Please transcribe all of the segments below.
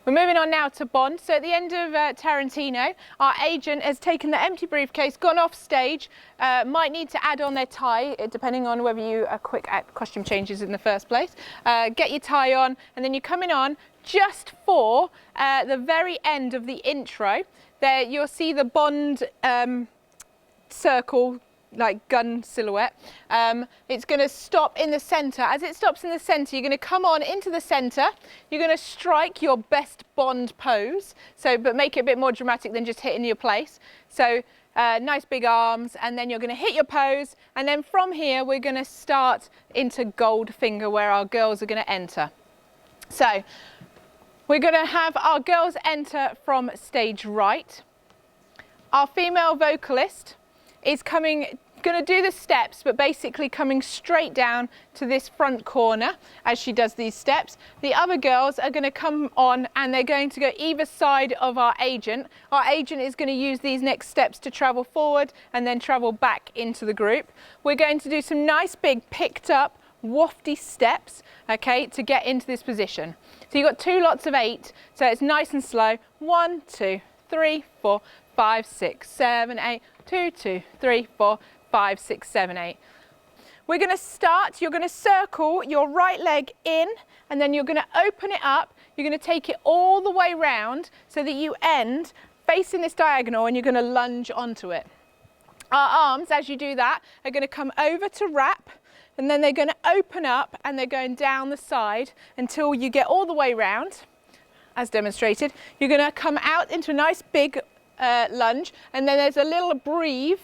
We're moving on now to Bond. So at the end of Tarantino, our agent has taken the empty briefcase, gone off stage, might need to add on their tie, depending on whether you are quick at costume changes in the first place. Get your tie on, and then you're coming on just for the very end of the intro. There you'll see the Bond circle, like gun silhouette. It's going to stop in the center. As it stops in the center, you're going to come on into the center. You're going to strike your best Bond pose, but make it a bit more dramatic than just hitting your place. So nice big arms, and then you're going to hit your pose, and then from here we're going to start into Goldfinger, where our girls are going to enter. So we're going to have our girls enter from stage right. Our female vocalist is going to do the steps, but basically coming straight down to this front corner as she does these steps. The other girls are going to come on, and they're going to go either side of our agent. Our agent is going to use these next steps to travel forward and then travel back into the group. We're going to do some nice big picked up wafty steps, okay, to get into this position. So you've got 2 lots of 8, so it's nice and slow. 1, 2, 3, 4, 5, 6, 7, 8, 2, 2, 3, 4, 5, 6, 7, 8. We're going to start, you're going to circle your right leg in, and then you're going to open it up. You're going to take it all the way round so that you end facing this diagonal, and you're going to lunge onto it. Our arms, as you do that, are going to come over to wrap, and then they're going to open up, and they're going down the side until you get all the way round, as demonstrated. You're going to come out into a nice big lunge, and then there's a little breathe,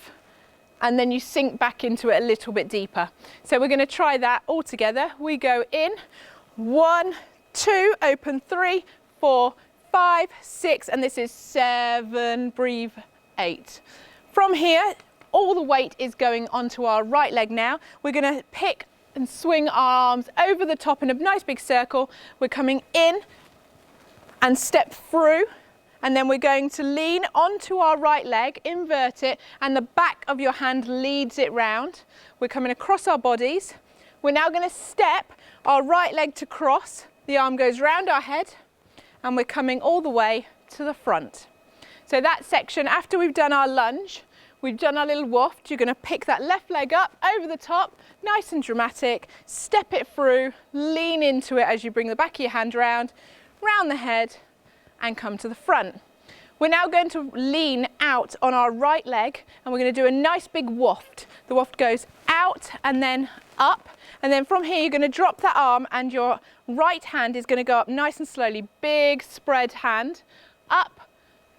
and then you sink back into it a little bit deeper. So we're going to try that all together. We go in, 1, 2, open 3, 4, 5, 6, and this is 7, breathe 8. From here, all the weight is going onto our right leg now. We're going to pick and swing our arms over the top in a nice big circle. We're coming in and step through, and then we're going to lean onto our right leg, invert it, and the back of your hand leads it round. We're coming across our bodies. We're now going to step our right leg to cross. The arm goes round our head, and we're coming all the way to the front. So that section, after we've done our lunge, we've done our little waft, you're going to pick that left leg up over the top, nice and dramatic, step it through, lean into it as you bring the back of your hand round the head, and come to the front. We're now going to lean out on our right leg, and we're going to do a nice big waft. The waft goes out and then up, and then from here you're going to drop that arm, and your right hand is going to go up nice and slowly. Big spread hand, up,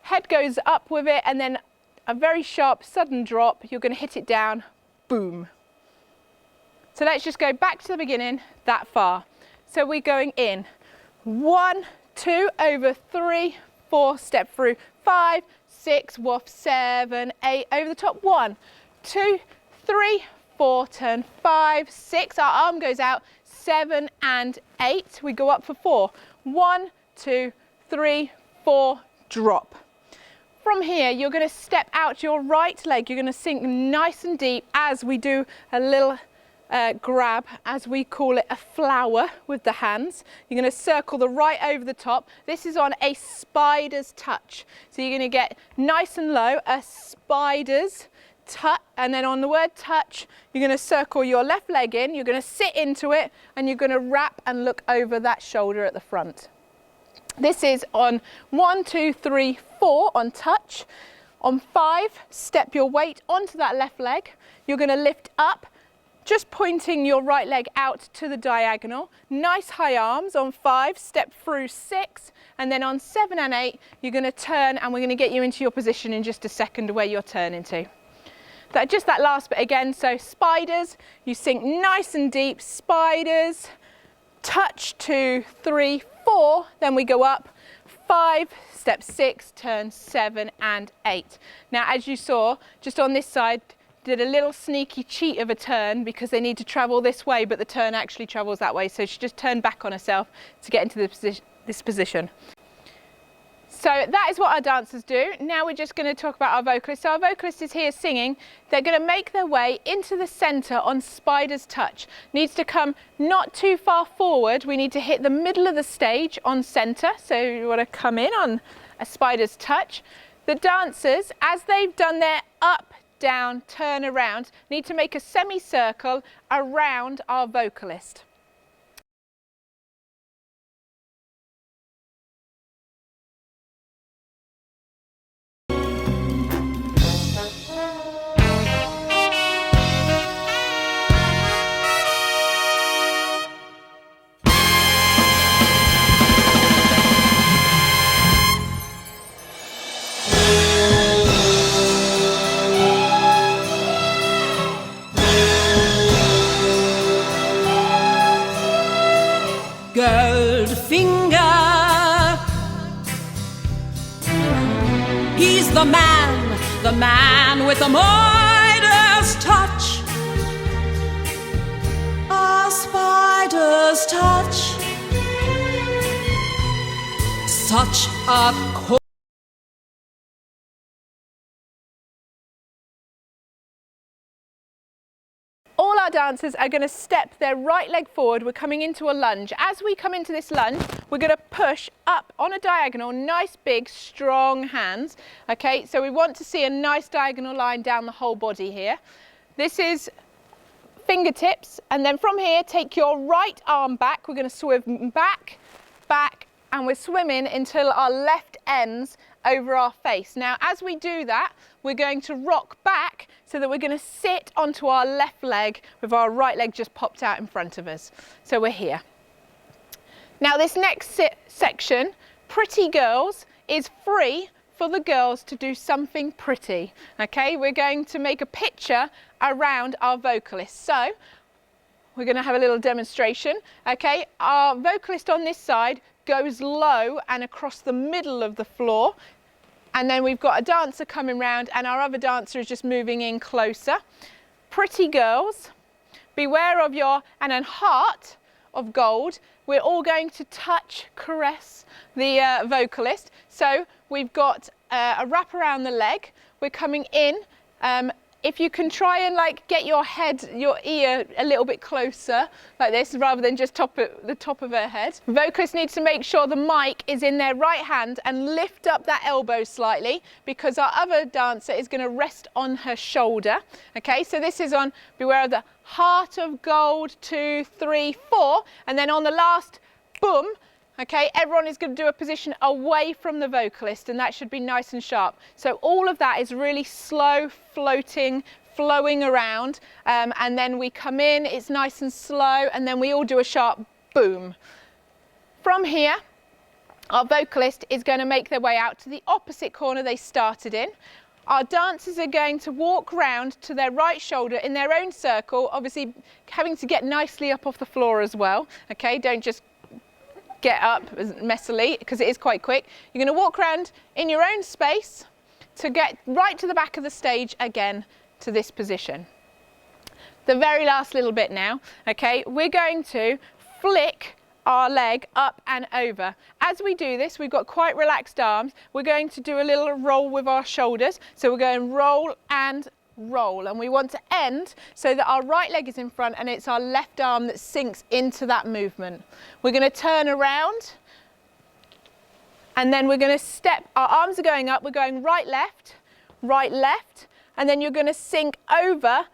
head goes up with it, and then a very sharp sudden drop. You're going to hit it down, boom. So let's just go back to the beginning that far. So we're going in, 1, 2, over 3, 4, step through, 5, 6, waft, 7, 8, over the top, 1, 2, 3, 4, turn 5, 6, our arm goes out, 7 and 8, we go up for 4, 1, 2, 3, 4, drop. From here, you're going to step out your right leg, you're going to sink nice and deep as we do a little grab, as we call it, a flower with the hands. You're going to circle the right over the top. This is on a spider's touch. So you're going to get nice and low, a spider's touch, and then on the word touch, you're going to circle your left leg in, you're going to sit into it, and you're going to wrap and look over that shoulder at the front. This is on 1, 2, 3, 4 on touch. On 5, step your weight onto that left leg. You're going to lift up, just pointing your right leg out to the diagonal. Nice high arms. On 5, step through 6, and then on 7 and 8, you're going to turn, and we're going to get you into your position in just a second where you're turning to. Just that last bit again, so spiders, you sink nice and deep, spiders, touch 2, 3, 4, then we go up, 5, step 6, turn 7 and 8. Now as you saw, just on this side, did a little sneaky cheat of a turn because they need to travel this way, but the turn actually travels that way, so she just turned back on herself to get into this position. So that is what our dancers do. Now we're just going to talk about our vocalist. So our vocalist is here singing. They're going to make their way into the centre on Spider's Touch. Needs to come not too far forward. We need to hit the middle of the stage on centre. So you want to come in on a Spider's Touch. The dancers, as they've done their up, down, turn around, need to make a semicircle around our vocalist. Goldfinger, he's the man with the Midas touch, a spider's touch, such a All our dancers are going to step their right leg forward. We're coming into a lunge. As we come into this lunge, we're going to push up on a diagonal, nice big strong hands. Okay, so we want to see a nice diagonal line down the whole body here. This is fingertips, and then from here take your right arm back. We're going to swim back, back, and we're swimming until our left ends over our face. Now as we do that, we're going to rock back so that we're going to sit onto our left leg with our right leg just popped out in front of us. So we're here. Now this next section, Pretty Girls, is free for the girls to do something pretty. Okay, we're going to make a picture around our vocalist. So we're going to have a little demonstration. Okay, our vocalist on this side goes low and across the middle of the floor. And then we've got a dancer coming round and our other dancer is just moving in closer. Pretty Girls, beware of your, and then Heart of Gold. We're all going to touch, caress the vocalist. So we've got a wrap around the leg. We're coming in. If you can try and like get your head, your ear a little bit closer like this rather than just the top of her head. Vocalist needs to make sure the mic is in their right hand and lift up that elbow slightly because our other dancer is going to rest on her shoulder. Okay, so this is on beware of the Heart of Gold, 2, 3, 4, and then on the last boom. Okay, everyone is going to do a position away from the vocalist and that should be nice and sharp. So all of that is really slow, floating, flowing around, and then we come in, it's nice and slow, and then we all do a sharp boom. From here, our vocalist is going to make their way out to the opposite corner they started in. Our dancers are going to walk round to their right shoulder in their own circle, obviously having to get nicely up off the floor as well. Okay, don't just get up messily because it is quite quick. You're going to walk around in your own space to get right to the back of the stage again to this position. The very last little bit now, okay, we're going to flick our leg up and over. As we do this, we've got quite relaxed arms. We're going to do a little roll with our shoulders. So we're going roll and roll, and we want to end so that our right leg is in front and it's our left arm that sinks into that movement. We're going to turn around and then we're going to step, our arms are going up, we're going right, left, and then you're going to sink over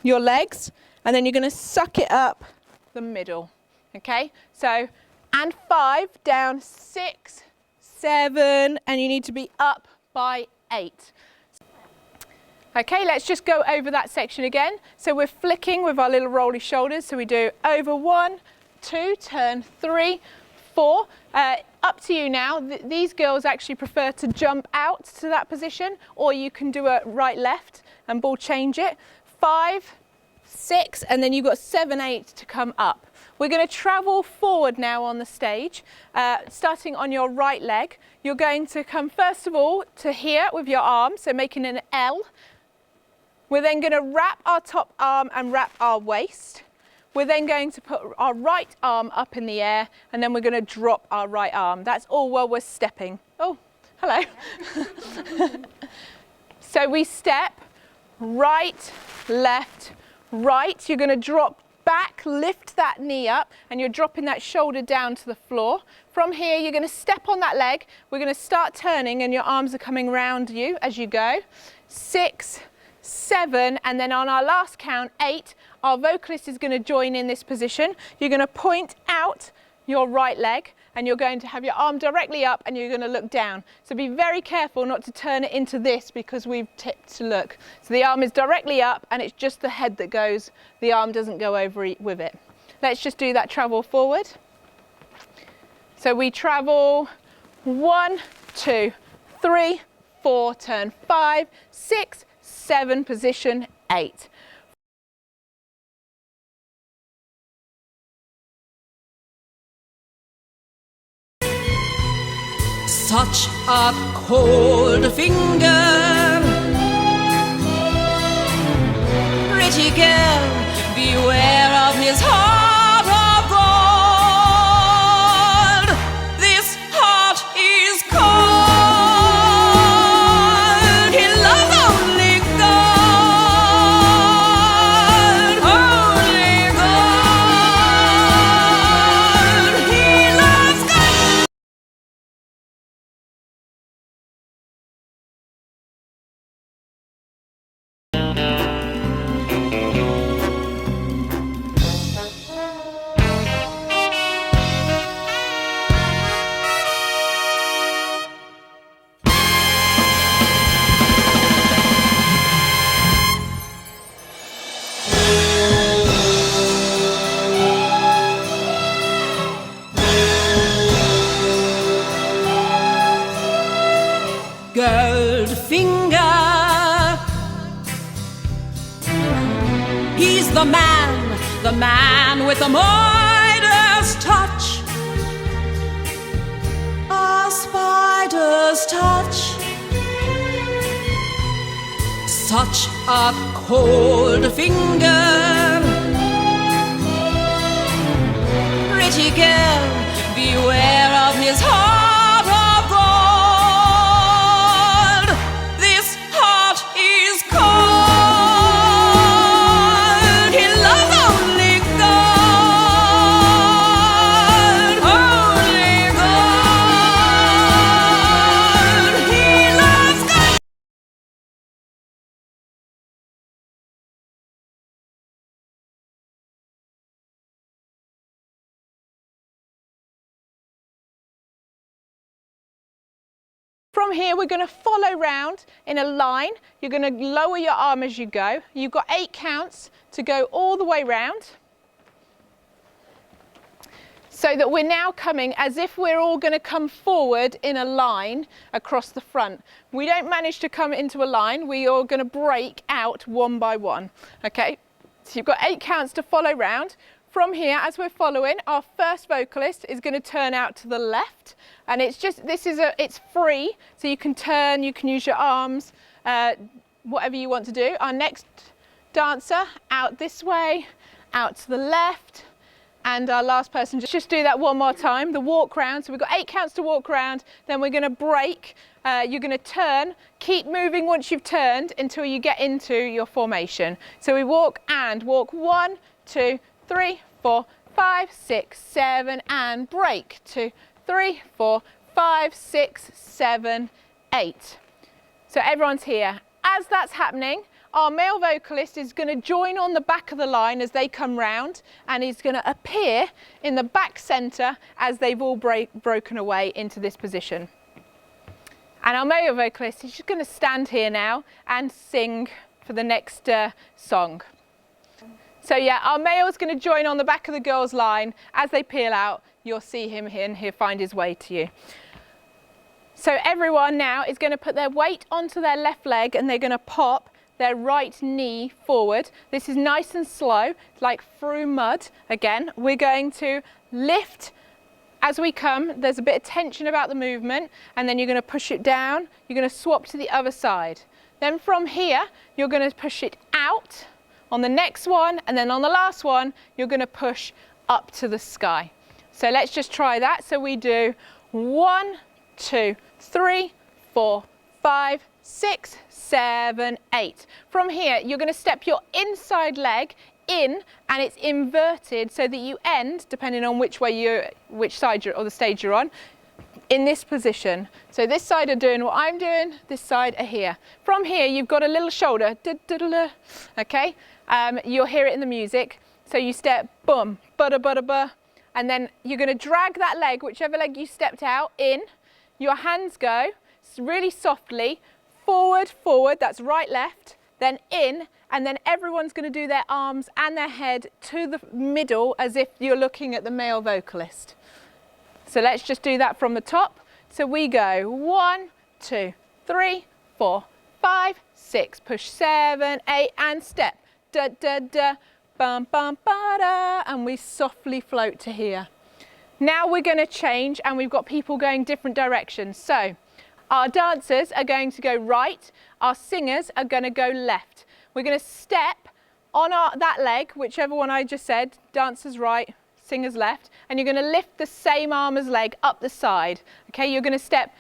your legs and then you're going to suck it up the middle. Okay, so and 5 down, 6, 7, and you need to be up by 8. Okay, let's just go over that section again. So we're flicking with our little rolly shoulders. So we do over 1, 2, turn 3, 4. Up to you now. These girls actually prefer to jump out to that position, or you can do a right, left and ball change it. 5, 6, and then you've got 7, 8 to come up. We're going to travel forward now on the stage, starting on your right leg. You're going to come first of all to here with your arm, so making an L. We're then going to wrap our top arm and wrap our waist. we're then going to put our right arm up in the air, and then we're going to drop our right arm. That's all while we're stepping. Oh, hello. So we step right, left, right. You're going to drop back, lift that knee up, and you're dropping that shoulder down to the floor. From here, you're going to step on that leg. We're going to start turning, and your arms are coming round you as you go. 6, 7, and then on our last count, 8, our vocalist is going to join in this position. You're going to point out your right leg, and you're going to have your arm directly up, and you're going to look down. So be very careful not to turn it into this, because we've tipped to look. So the arm is directly up, and it's just the head that goes. The arm doesn't go over with it. Let's just do that travel forward. So we travel 1, 2, 3, 4, turn 5, 6, 7, position 8. Such a cold finger, pretty girl, beware of his heart of gold. This heart is cold, he loves only gold, only gold, he loves gold. Goldfinger, he's the man with the Midas touch, a spider's touch. Such a cold finger, pretty girl, beware of his heart of gold. This heart is cold, he loves only gold, only gold, he loves gold. From here, we're going to follow round in a line. You're going to lower your arm as you go. You've got 8 counts to go all the way round. So that we're now coming as if we're all going to come forward in a line across the front. We don't manage to come into a line. We are going to break out one by one. Okay, so you've got 8 counts to follow round. From here, as we're following, our first vocalist is going to turn out to the left, and it's just, it's free, so you can turn, you can use your arms, whatever you want to do. Our next dancer, out this way, out to the left, and our last person, just do that one more time, the walk round. So we've got 8 counts to walk round, then we're going to break, you're going to turn, keep moving once you've turned until you get into your formation. So we walk and walk 1, 2, 3, 4, 5, 6, 7, and break. 2, 3, 4, 5, 6, 7, 8. So everyone's here. As that's happening, our male vocalist is going to join on the back of the line as they come round, and he's going to appear in the back centre as they've all broken away into this position. And our male vocalist is just going to stand here now and sing for the next song. So yeah, our male is going to join on the back of the girls' line. As they peel out, you'll see him here and he'll find his way to you. So everyone now is going to put their weight onto their left leg, and they're going to pop their right knee forward. This is nice and slow, like through mud. Again, we're going to lift as we come. There's a bit of tension about the movement, and then you're going to push it down. You're going to swap to the other side. Then from here, you're going to push it out On the next one, and then on the last one, you're going to push up to the sky. So let's just try that. So we do 1, 2, 3, 4, 5, 6, 7, 8. From here, you're going to step your inside leg in, and it's inverted so that you end, depending on which side or the stage you're on, in this position. So this side are doing what I'm doing, this side are here. From here, you've got a little shoulder, okay? You'll hear it in the music. So you step, boom, ba-da-ba-da-ba, and then you're going to drag that leg, whichever leg you stepped out, in. Your hands go really softly, forward, forward, that's right, left, then in, and then everyone's going to do their arms and their head to the middle as if you're looking at the male vocalist. So let's just do that from the top. So we go 1, 2, 3, 4, 5, 6, push 7, 8, and step. Da, da, da, bum, bum, ba, da, and we softly float to here. Now we're going to change, and we've got people going different directions. So our dancers are going to go right, our singers are going to go left. We're going to step on that leg, whichever one I just said, dancers right, singers left, and you're going to lift the same arm as leg up the side. Okay, you're going to step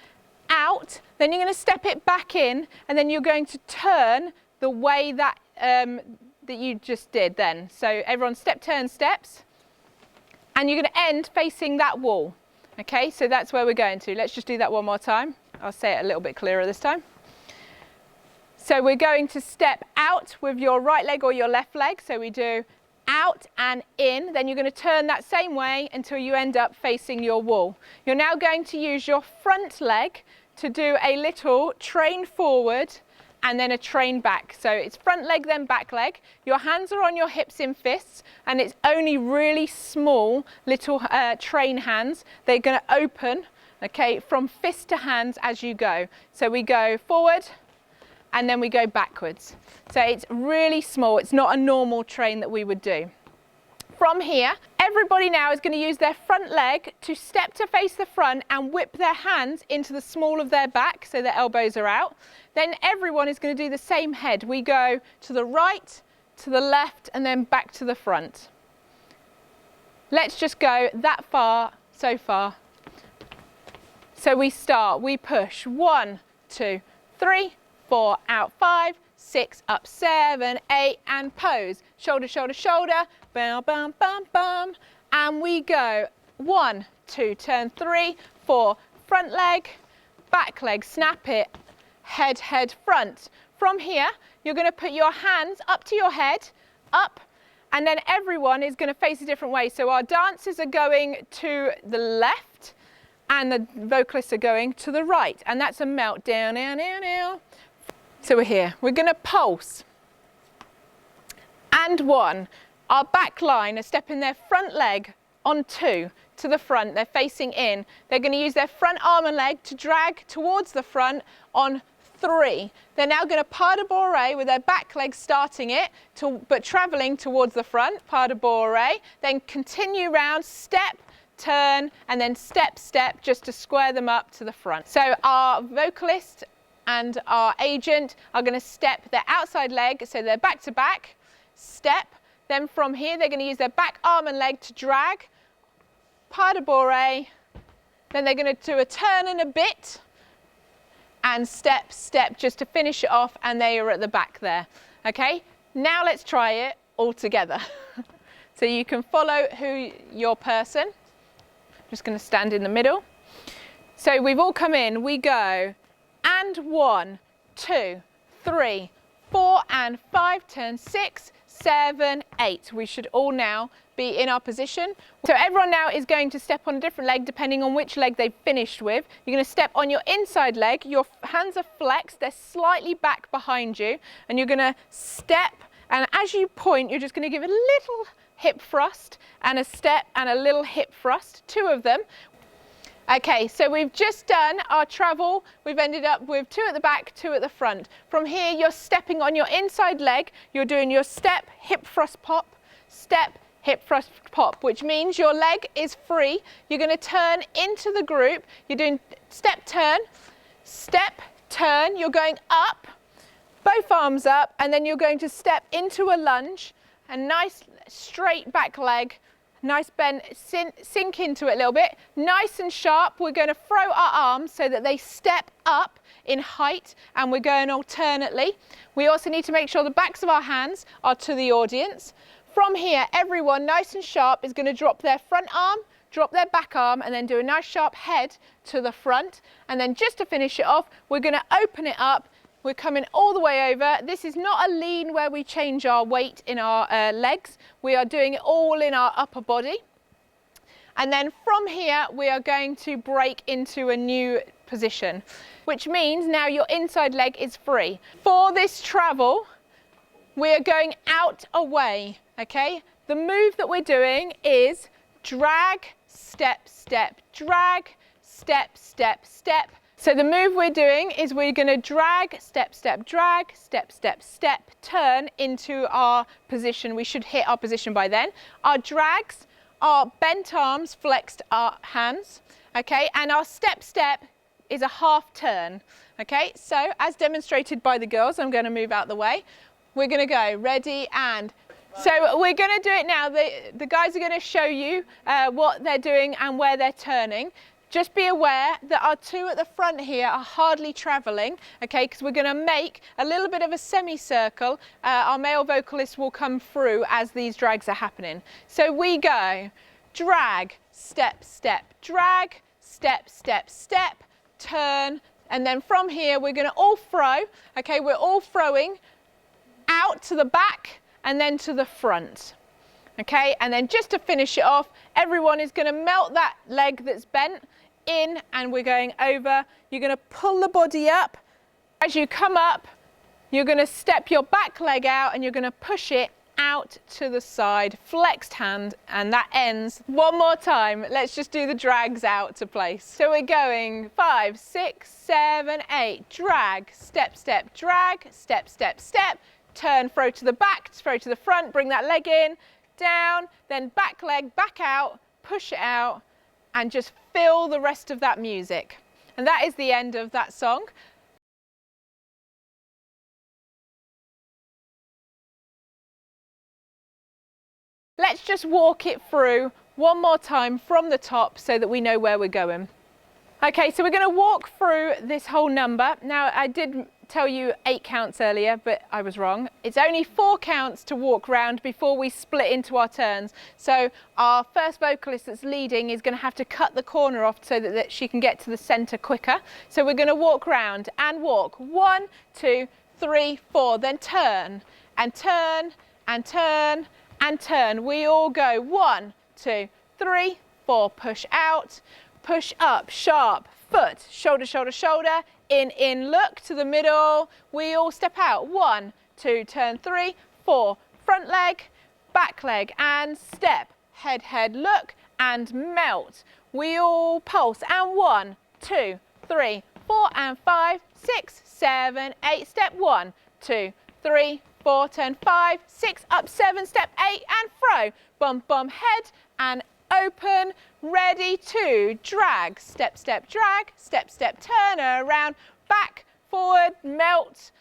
out, then you're going to step it back in, and then you're going to turn the way that that you just did then. So everyone step, turn, steps, and you're going to end facing that wall. Okay, so that's where we're going to. Let's just do that one more time. I'll say it a little bit clearer this time. So we're going to step out with your right leg or your left leg. So we do out and in, then you're going to turn that same way until you end up facing your wall. You're now going to use your front leg to do a little train forward and then a train back. So it's front leg, then back leg. Your hands are on your hips in fists, and it's only really small little train hands. They're going to open, okay, from fist to hands as you go. So we go forward, and then we go backwards. So it's really small. It's not a normal train that we would do. From here, everybody now is going to use their front leg to step to face the front and whip their hands into the small of their back so their elbows are out. Then everyone is going to do the same head. We go to the right, to the left, and then back to the front. Let's just go that far, so far. So we start, we push 1, 2, 3, 4, out 5, 6, up 7, 8, and pose. Shoulder, shoulder, shoulder, bam, bam, bam, bam. And we go 1, 2, turn 3, 4, front leg, back leg, snap it, head, head, front. From here, you're going to put your hands up to your head, up, and then everyone is going to face a different way. So our dancers are going to the left, and the vocalists are going to the right. And that's a melt, down, down, down, down. So we're here. We're going to pulse. And 1. Our back line are stepping their front leg on 2 to the front. They're facing in. They're going to use their front arm and leg to drag towards the front on 3. They're now going to pas de bourrée with their back leg starting it, but travelling towards the front, pas de bourrée. Then continue round, step, turn, and then step, step, just to square them up to the front. So our vocalist and our agent are going to step their outside leg, so they're back to back, step. Then from here, they're going to use their back arm and leg to drag, pas de bourrée. Then they're going to do a turn and a bit, and step, step, just to finish it off, and they are at the back there. Okay, now let's try it all together. So you can follow your person. Just going to stand in the middle. So we've all come in, we go, and 1, 2, 3, 4, and 5, turn 6, 7, 8. We should all now be in our position. So everyone now is going to step on a different leg depending on which leg they've finished with. You're going to step on your inside leg, your hands are flexed, they're slightly back behind you, and you're going to step, and as you point, you're just going to give a little hip thrust and a step and a little hip thrust, 2 of them. Okay, so we've just done our travel. We've ended up with 2 at the back, 2 at the front. From here, you're stepping on your inside leg. You're doing your step, hip thrust, pop, step, hip thrust, pop, which means your leg is free. You're going to turn into the group. You're doing step, turn. You're going up, both arms up, and then you're going to step into a lunge, a nice straight back leg, nice bend, sink into it a little bit, nice and sharp. We're going to throw our arms so that they step up in height, and we're going alternately. We also need to make sure the backs of our hands are to the audience. From here, everyone nice and sharp is going to drop their front arm, drop their back arm, and then do a nice sharp head to the front. And then just to finish it off, we're going to open it up. We're coming all the way over. This is not a lean where we change our weight in our legs. We are doing it all in our upper body. And then from here, we are going to break into a new position, which means now your inside leg is free. For this travel, we are going out away, okay? The move that we're doing is drag, step, step, drag, step, step, step. So the move we're doing is we're going to drag, step, step, drag, step, step, step, turn into our position. We should hit our position by then. Our drags are bent arms, flexed our hands, okay? And our step, step is a half turn, okay? So as demonstrated by the girls, I'm going to move out the way. We're going to go, ready, and so we're going to do it now. The guys are going to show you what they're doing and where they're turning. Just be aware that our two at the front here are hardly travelling, okay, because we're going to make a little bit of a semicircle. Our male vocalist will come through as these drags are happening. So we go, drag, step, step, drag, step, step, step, turn, and then from here we're going to all throw, okay, we're all throwing out to the back and then to the front, okay, and then just to finish it off, everyone is going to melt that leg that's bent in, and we're going over. You're going to pull the body up. As you come up, you're going to step your back leg out and you're going to push it out to the side, flexed hand, and that ends. One more time, let's just do the drags out to place. So we're going 5, 6, 7, 8, drag, step, step, drag, step, step, step, turn, throw to the back, throw to the front, bring that leg in, down, then back leg back out, push it out, and just feel the rest of that music. And that is the end of that song. Let's just walk it through one more time from the top so that we know where we're going. Okay, so we're going to walk through this whole number. Now, I did tell you 8 counts earlier, but I was wrong. It's only 4 counts to walk round before we split into our turns. So our first vocalist that's leading is going to have to cut the corner off so that she can get to the centre quicker. So we're going to walk round and walk 1, 2, 3, 4, then turn and turn and turn and turn. We all go 1, 2, 3, 4, push out, push up, sharp, foot, shoulder, shoulder, shoulder, in, look to the middle. We all step out. 1, 2, turn 3, 4, front leg, back leg, and step, head, head, look, and melt. We all pulse, and 1, 2, 3, 4, and 5, 6, 7, 8, step 1, 2, 3, 4, turn 5, 6, up 7, step 8, and throw. Bump, bump, head, and open, ready to drag, step, step, drag, step, step, turn around, back, forward, melt,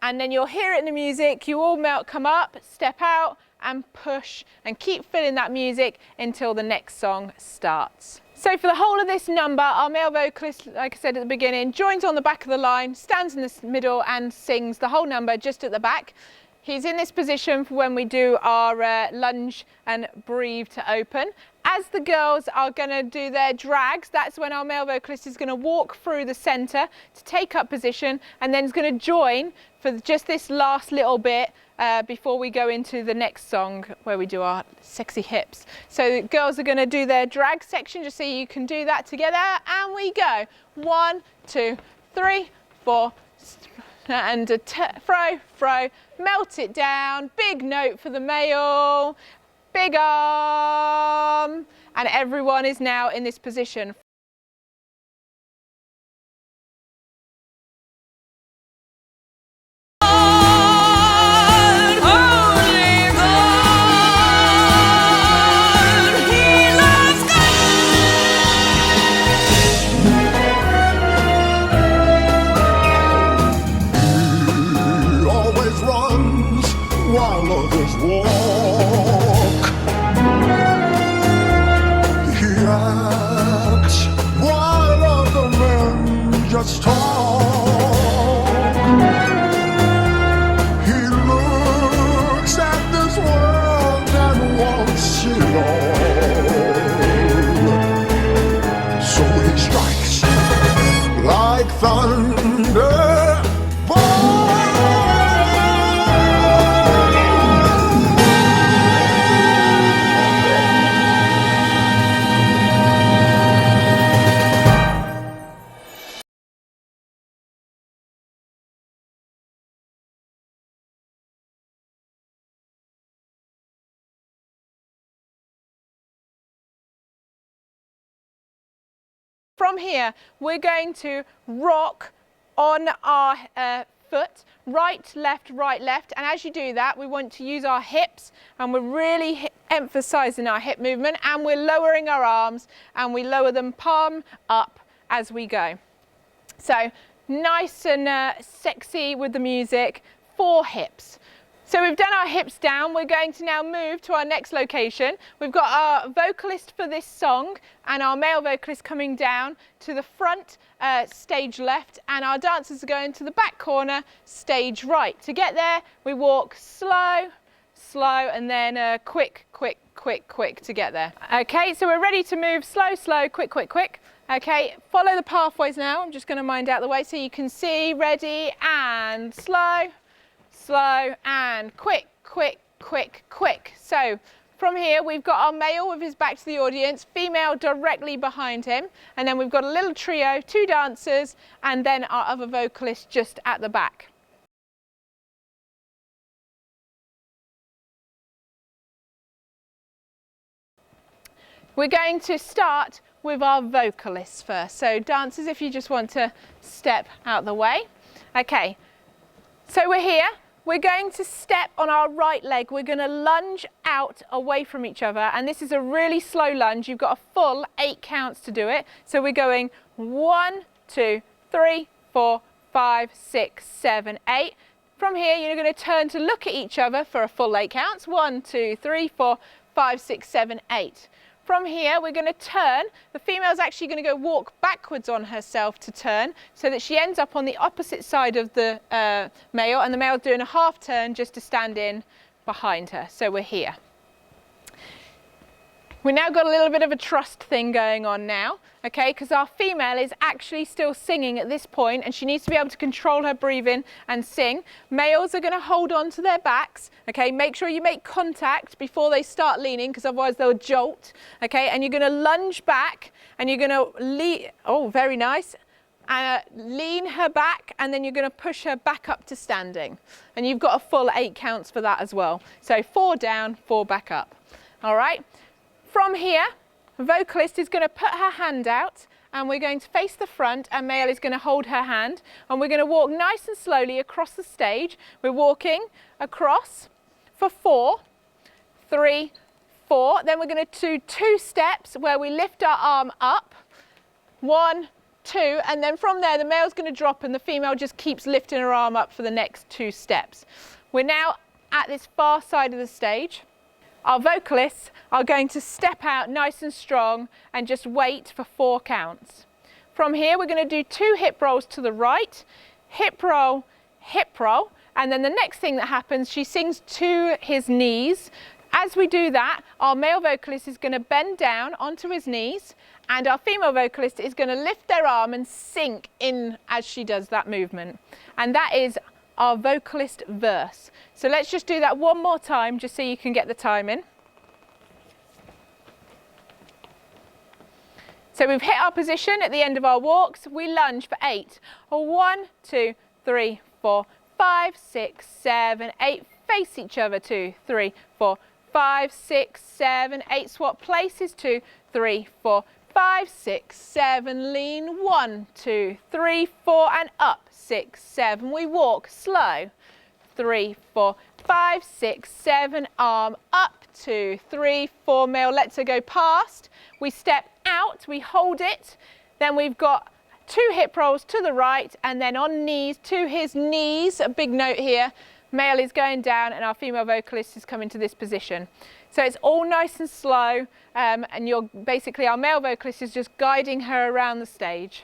and then you'll hear it in the music. You all melt, come up, step out, and push, and keep feeling that music until the next song starts. So for the whole of this number, our male vocalist, like I said at the beginning, joins on the back of the line, stands in the middle, and sings the whole number just at the back. He's in this position for when we do our lunge and breathe to open. As the girls are going to do their drags, that's when our male vocalist is going to walk through the centre to take up position, and then is going to join for just this last little bit before we go into the next song where we do our sexy hips. So the girls are going to do their drag section just so you can do that together, and we go 1, 2, 3, 4, and throw, melt it down, big note for the male, big arm, and everyone is now in this position. like thunder. From here, we're going to rock on our foot, right, left, and as you do that, we want to use our hips, and we're really emphasizing our hip movement, and we're lowering our arms, and we lower them palm up as we go. So nice and sexy with the music, 4 hips. So we've done our hips down, we're going to now move to our next location. We've got our vocalist for this song and our male vocalist coming down to the front, stage left, and our dancers are going to the back corner, stage right. To get there, we walk slow, slow, and then quick, quick, quick, quick to get there. Okay, so we're ready to move slow, slow, quick, quick, quick. Okay, follow the pathways now. I'm just going to mind out the way so you can see. Ready, and slow, slow, and quick, quick, quick, quick. So from here we've got our male with his back to the audience, female directly behind him, and then we've got a little trio, 2 dancers, and then our other vocalist just at the back. We're going to start with our vocalists first. So dancers, if you just want to step out the way. Okay, so we're here. We're going to step on our right leg. We're going to lunge out away from each other. And this is a really slow lunge. You've got a full 8 counts to do it. So we're going 1, 2, 3, 4, 5, 6, 7, 8. From here, you're going to turn to look at each other for a full 8 counts. 1, 2, 3, 4, 5, 6, 7, 8. From here, we're going to turn. The female's actually going to go walk backwards on herself to turn so that she ends up on the opposite side of the male, and the male's doing a half turn just to stand in behind her. So we're here. We've now got a little bit of a trust thing going on now, okay, because our female is actually still singing at this point and she needs to be able to control her breathing and sing. Males are going to hold on to their backs, okay, make sure you make contact before they start leaning because otherwise they'll jolt, okay, and you're going to lunge back and you're going to lean, oh, very nice, lean her back, and then you're going to push her back up to standing. And you've got a full 8 counts for that as well. So 4 down, 4 back up, all right. From here, the vocalist is going to put her hand out and we're going to face the front, and male is going to hold her hand, and we're going to walk nice and slowly across the stage. We're walking across for 4, 3, 4. Then we're going to do 2 steps where we lift our arm up, 1, 2, and then from there the male's going to drop and the female just keeps lifting her arm up for the next 2 steps. We're now at this far side of the stage. Our vocalists are going to step out nice and strong and just wait for 4 counts. From here, we're going to do 2 hip rolls to the right, hip roll, and then the next thing that happens, she sings to his knees. As we do that, our male vocalist is going to bend down onto his knees, and our female vocalist is going to lift their arm and sink in as she does that movement. And that is our vocalist verse. So let's just do that one more time just so you can get the time in. So we've hit our position at the end of our walks. We lunge for 8. 1, 2, 3, 4, 5, 6, 7, 8. Face each other. 2, 3, 4, 5, 6, 7, 8. Swap places. 2, 3, 4, 5, 6, 7. Lean. 1, 2, 3, 4, and up. 6, 7. We walk slow. 3, 4, 5, 6, 7. Arm up. 2, 3, 4. Male lets her go past. We step out. We hold it. Then we've got 2 hip rolls to the right, and then on knees to his knees. A big note here. Male is going down and our female vocalist is coming to this position. So it's all nice and slow, and basically our male vocalist is just guiding her around the stage.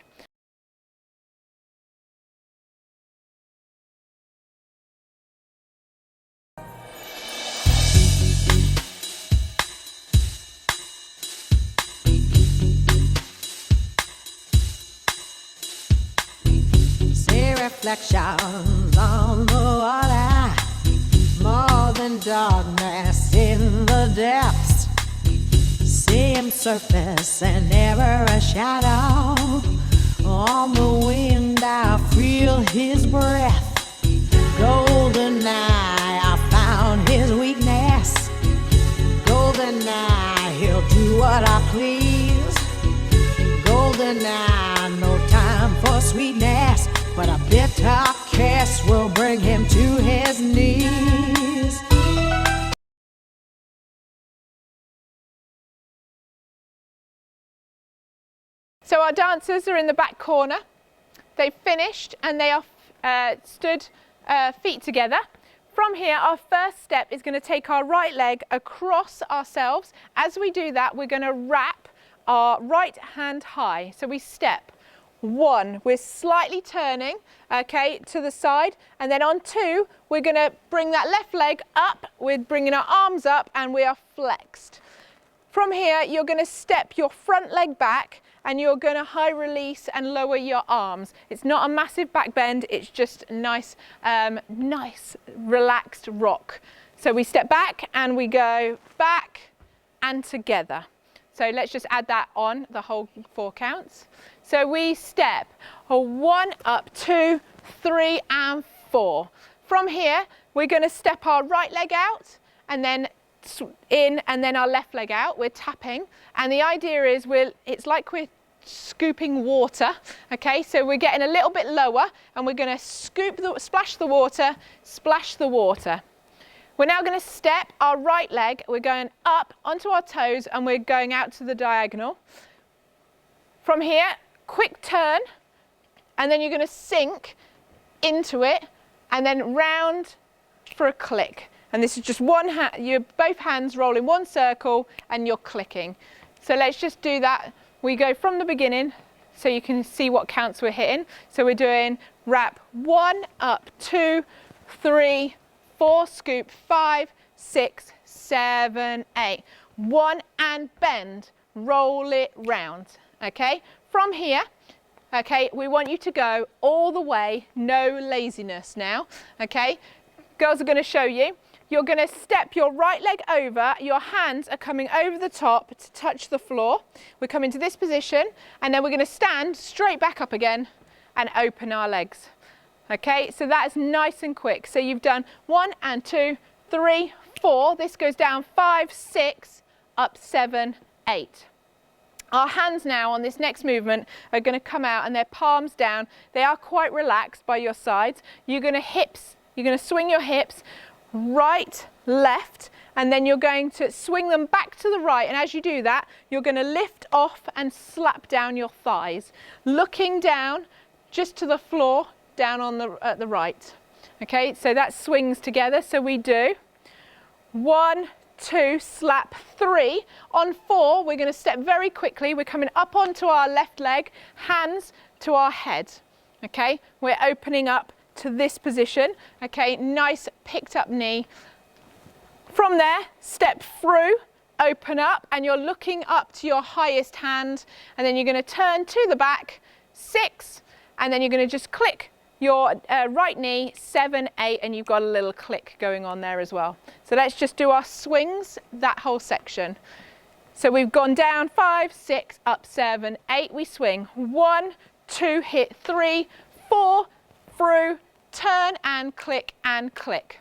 reflections on the water, more than darkness in the depths. Same surface and never a shadow. On the wind I feel his breath. Golden eye, I found his weakness. Golden eye, he'll do what I please. Golden eye, no time for sweetness, but a bitter kiss will bring him to his knees. So our dancers are in the back corner. They've finished and they are stood feet together. From here, our first step is going to take our right leg across ourselves. As we do that, we're going to wrap our right hand high. So we step 1, we're slightly turning, okay, to the side, and then on 2, we're going to bring that left leg up. We're bringing our arms up and we are flexed. From here, you're going to step your front leg back and you're going to high release and lower your arms. It's not a massive back bend, it's just a nice, nice relaxed rock. So we step back and we go back and together. So let's just add that on, the whole 4 counts. So we step 1, up, 2, 3 and 4. From here, we're going to step our right leg out and then in and then our left leg out. We're tapping, and the idea is it's like we're scooping water, okay? So we're getting a little bit lower and we're going to splash the water, splash the water. We're now going to step our right leg, we're going up onto our toes and we're going out to the diagonal. From here, quick turn, and then you're going to sink into it and then round for a click. And this is just one hand, you're both hands roll in one circle and you're clicking. So let's just do that. We go from the beginning so you can see what counts we're hitting. So we're doing wrap 1, up, 2, 3, 4, scoop, 5, 6, 7, 8. 1 and bend, roll it round, okay? From here, okay, we want you to go all the way, no laziness now, okay? Girls are going to show you. You're going to step your right leg over, your hands are coming over the top to touch the floor. We're coming to this position and then we're going to stand straight back up again and open our legs. Okay, so that's nice and quick. So you've done 1 and 2, 3, 4. This goes down 5, 6, up 7, 8. Our hands now on this next movement are going to come out and their palms down. They are quite relaxed by your sides. You're going to swing your hips right, left, and then you're going to swing them back to the right, and as you do that you're going to lift off and slap down your thighs, looking down just to the floor down on at the right. Okay, so that swings together. So we do 1, 2, slap 3. On 4 we're going to step very quickly. We're coming up onto our left leg, hands to our head. Okay, we're opening up to this position, okay, nice picked up knee. From there, step through, open up, and you're looking up to your highest hand, and then you're going to turn to the back, 6, and then you're going to just click your right knee, 7, 8, and you've got a little click going on there as well. So let's just do our swings, that whole section. So we've gone down 5, 6, up 7, 8, we swing 1, 2, hit 3, 4, through, turn and click and click.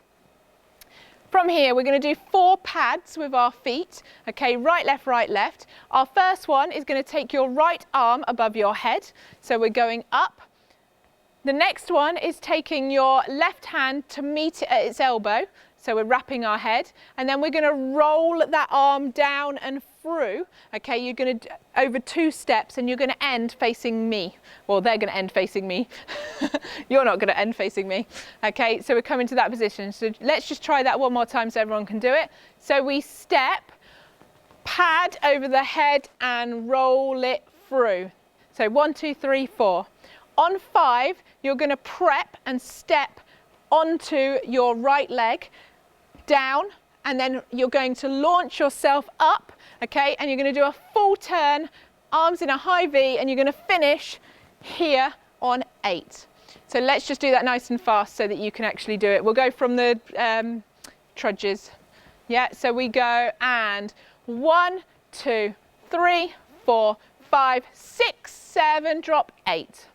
From here we're going to do 4 pads with our feet, okay, right, left. Our first one is going to take your right arm above your head, so we're going up. The next one is taking your left hand to meet it at its elbow, so we're wrapping our head, and then we're going to roll that arm down and through, okay, you're going to over 2 steps and you're going to end facing me. Well, they're going to end facing me. You're not going to end facing me. Okay, so we're coming to that position. So let's just try that one more time so everyone can do it. So we step, pad over the head and roll it through. So 1, 2, 3, 4. On 5, you're going to prep and step onto your right leg, down, and then you're going to launch yourself up, okay, and you're going to do a full turn, arms in a high V, and you're going to finish here on 8. So let's just do that nice and fast so that you can actually do it. We'll go from the trudges. Yeah, so we go and 1, 2, 3, 4, 5, 6, 7, drop 8.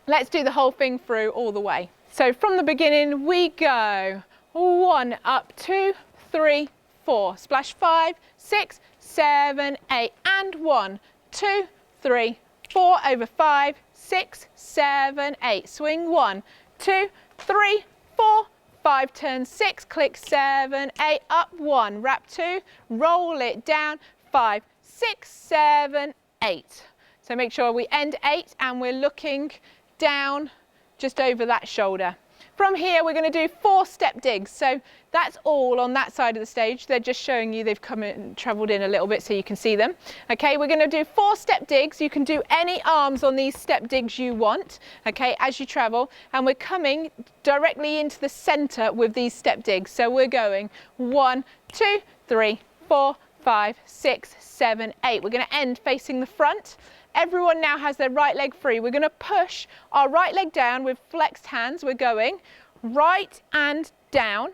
Let's do the whole thing through all the way. So from the beginning we go 1 up, 2, 3, 4, splash 5, 6, 7, 8, and 1, 2, 3, 4, over 5, 6, 7, 8. Swing 1, 2, 3, 4, 5, turn 6, click 7, 8, up 1, wrap 2, roll it down, 5, 6, 7, 8. So make sure we end 8 and we're looking down just over that shoulder. From here we're going to do 4 step digs. So that's all on that side of the stage. They're just showing you they've come in, travelled in a little bit so you can see them. Okay, we're going to do 4 step digs. You can do any arms on these step digs you want, okay, as you travel. And we're coming directly into the centre with these step digs. So we're going 1, 2, 3, 4, 5, 6, 7, 8. We're going to end facing the front. Everyone now has their right leg free. We're going to push our right leg down with flexed hands. We're going right and down.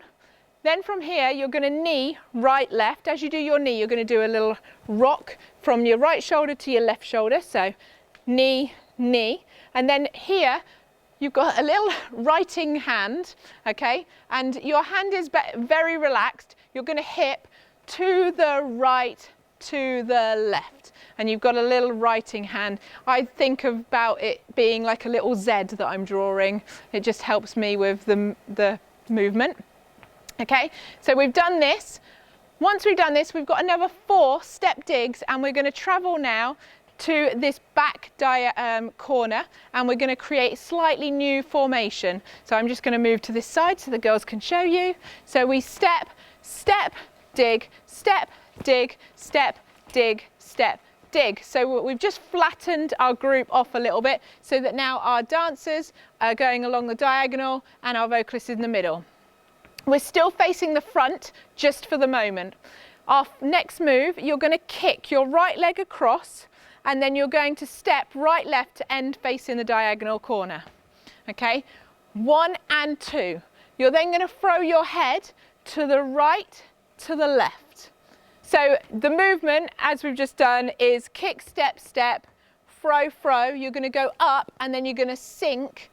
Then from here, you're going to knee, right, left. As you do your knee, you're going to do a little rock from your right shoulder to your left shoulder. So knee, knee. And then here, you've got a little writing hand, okay? And your hand is very relaxed. You're going to hip to the right, to the left. And you've got a little writing hand. I think about it being like a little Z that I'm drawing. It just helps me with the movement. Okay, so we've done this. Once we've done this, we've got another 4 step digs, and we're going to travel now to this back corner, and we're going to create slightly new formation. So I'm just going to move to this side so the girls can show you. So we step, step, dig, step, dig, step, dig, step, dig. So we've just flattened our group off a little bit so that now our dancers are going along the diagonal and our vocalist is in the middle. We're still facing the front just for the moment. Our next move, you're going to kick your right leg across, and then you're going to step right, left to end facing the diagonal corner. Okay, 1 and 2. You're then going to throw your head to the right, to the left. So the movement, as we've just done, is kick, step, step, throw, throw. You're going to go up and then you're going to sink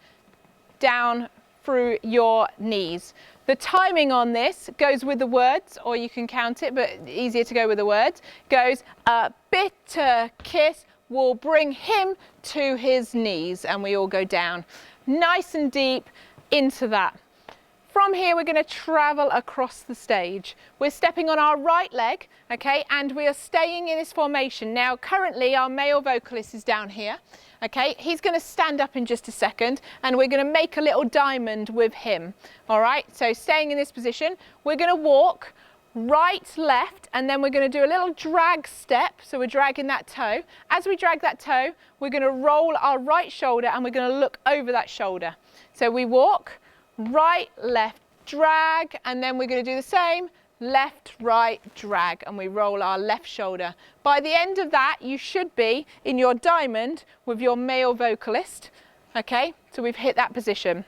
down through your knees. The timing on this goes with the words, or you can count it, but easier to go with the words. Goes, a bitter kiss will bring him to his knees, and we all go down nice and deep into that. From here, we're going to travel across the stage. We're stepping on our right leg, okay, and we are staying in this formation. Now, currently, our male vocalist is down here, okay. He's going to stand up in just a second, and we're going to make a little diamond with him, all right. So staying in this position, we're going to walk right, left, and then we're going to do a little drag step. So we're dragging that toe. As we drag that toe, we're going to roll our right shoulder, and we're going to look over that shoulder. So we walk, right, left, drag, and then we're going to do the same, left, right, drag, and we roll our left shoulder. By the end of that, you should be in your diamond with your male vocalist, okay? So we've hit that position.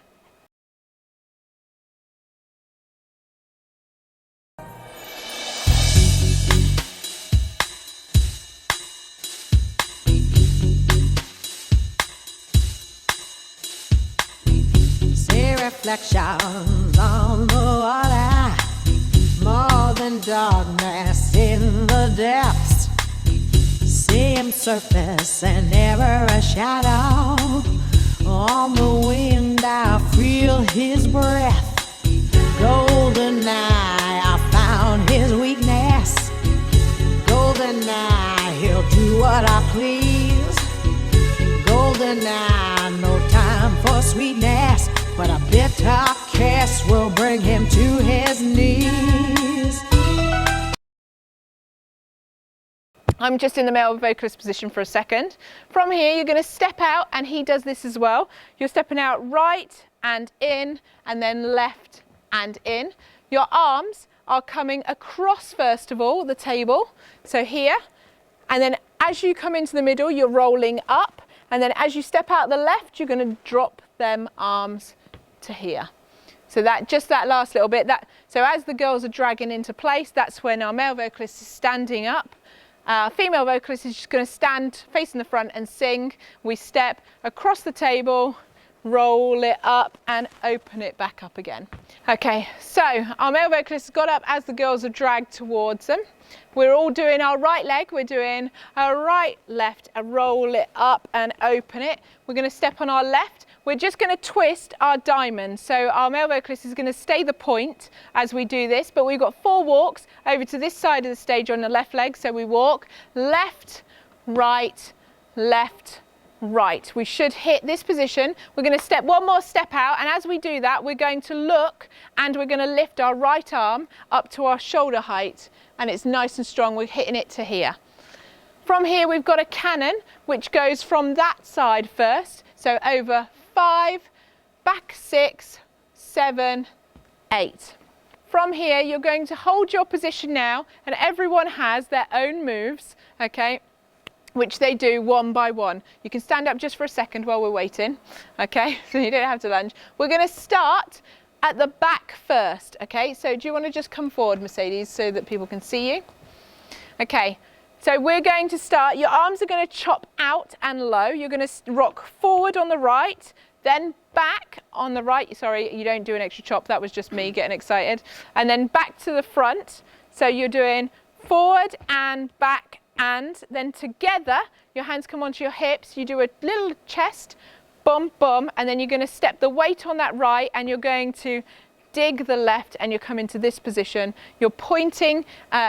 Reflections on the water, more than darkness in the depths. Same surface and never a shadow. On the wind I feel his breath. Golden eye, I found his weakness. Golden eye, he'll do what I please. Golden eye, no time for sweetness, but a bitter kiss will bring him to his knees. I'm just in the male vocalist position for a second. From here, you're going to step out, and he does this as well. You're stepping out right and in, and then left and in. Your arms are coming across, first of all, the table. So here, and then as you come into the middle, you're rolling up. And then as you step out the left, you're going to drop them arms to here. So that just that last little bit, so as the girls are dragging into place, that's when our male vocalist is standing up. Female vocalist is just going to stand facing the front and sing. We step across the table, roll it up and open it back up again. Okay, so our male vocalist has got up as the girls are dragged towards them. We're all doing our right leg. We're doing a right, left, a roll it up and open it. We're going to step on our left. We're just going to twist our diamond. So our male vocalist is going to stay the point as we do this, but we've got 4 walks over to this side of the stage on the left leg. So we walk left, right, left, right. We should hit this position. We're going to step one more step out, and as we do that, we're going to look and we're going to lift our right arm up to our shoulder height, and it's nice and strong. We're hitting it to here. From here, we've got a cannon which goes from that side first. So over 5, back 6, 7, 8. From here, you're going to hold your position now, and everyone has their own moves, okay, which they do one by one. You can stand up just for a second while we're waiting, okay, so you don't have to lunge. We're going to start at the back first, okay, so do you want to just come forward, Mercedes, so that people can see you? Okay, so we're going to start, your arms are going to chop out and low. You're going to rock forward on the right, then back on the right. Sorry, you don't do an extra chop, that was just me getting excited. And then back to the front. So you're doing forward and back, and then together, your hands come onto your hips. You do a little chest, bum, bum, and then you're going to step the weight on that right, and you're going to dig the left, and you come into this position. You're pointing,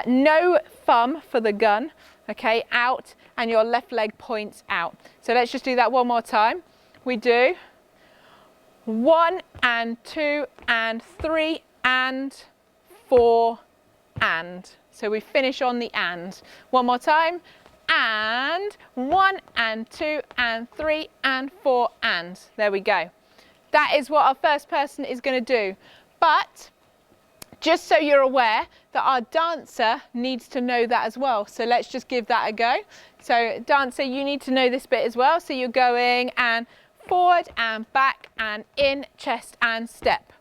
no thumb for the gun, okay, out, and your left leg points out. So let's just do that one more time. We do 1 and 2 and 3 and 4 and. So we finish on the and. One more time. And 1 and 2 and 3 and 4 and. There we go. That is what our first person is going to do. But just so you're aware that our dancer needs to know that as well. So let's just give that a go. So dancer, you need to know this bit as well. So you're going and forward and back and in, chest and step.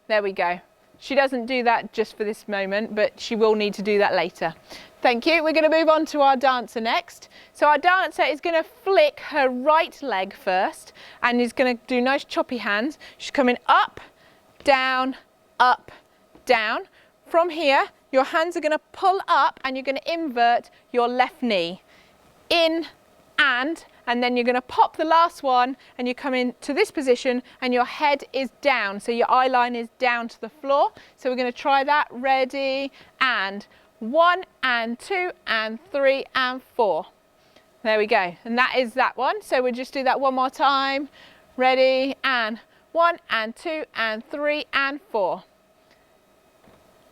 There we go. She doesn't do that just for this moment, but she will need to do that later. Thank you. We're going to move on to our dancer next. So our dancer is going to flick her right leg first, and is going to do nice choppy hands. She's coming up, down, up, down. From here, your hands are going to pull up and you're going to invert your left knee. In and then you're going to pop the last one and you come into this position and your head is down. So your eye line is down to the floor. So we're going to try that. Ready, and 1 and 2 and 3 and 4. There we go. And that is that one. So we'll just do that one more time. Ready, and 1 and 2 and 3 and 4.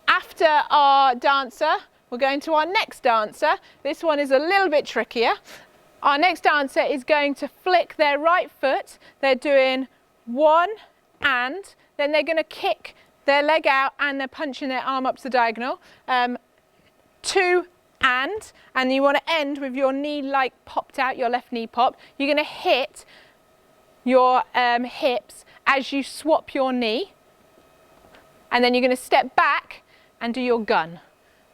After our dancer, we're going to our next dancer. This one is a little bit trickier. Our next dancer is going to flick their right foot. They're doing 1 and, then they're going to kick their leg out and they're punching their arm up to the diagonal. 2 and you want to end with your knee like popped out, your left knee popped. You're going to hit your hips as you swap your knee, and then you're going to step back and do your gun.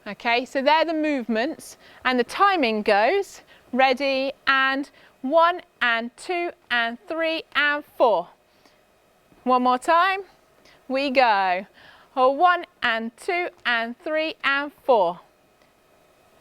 Okay, so they're the movements, and the timing goes, ready, and 1 and 2 and 3 and 4. One more time, we go. 1 and 2 and 3 and 4.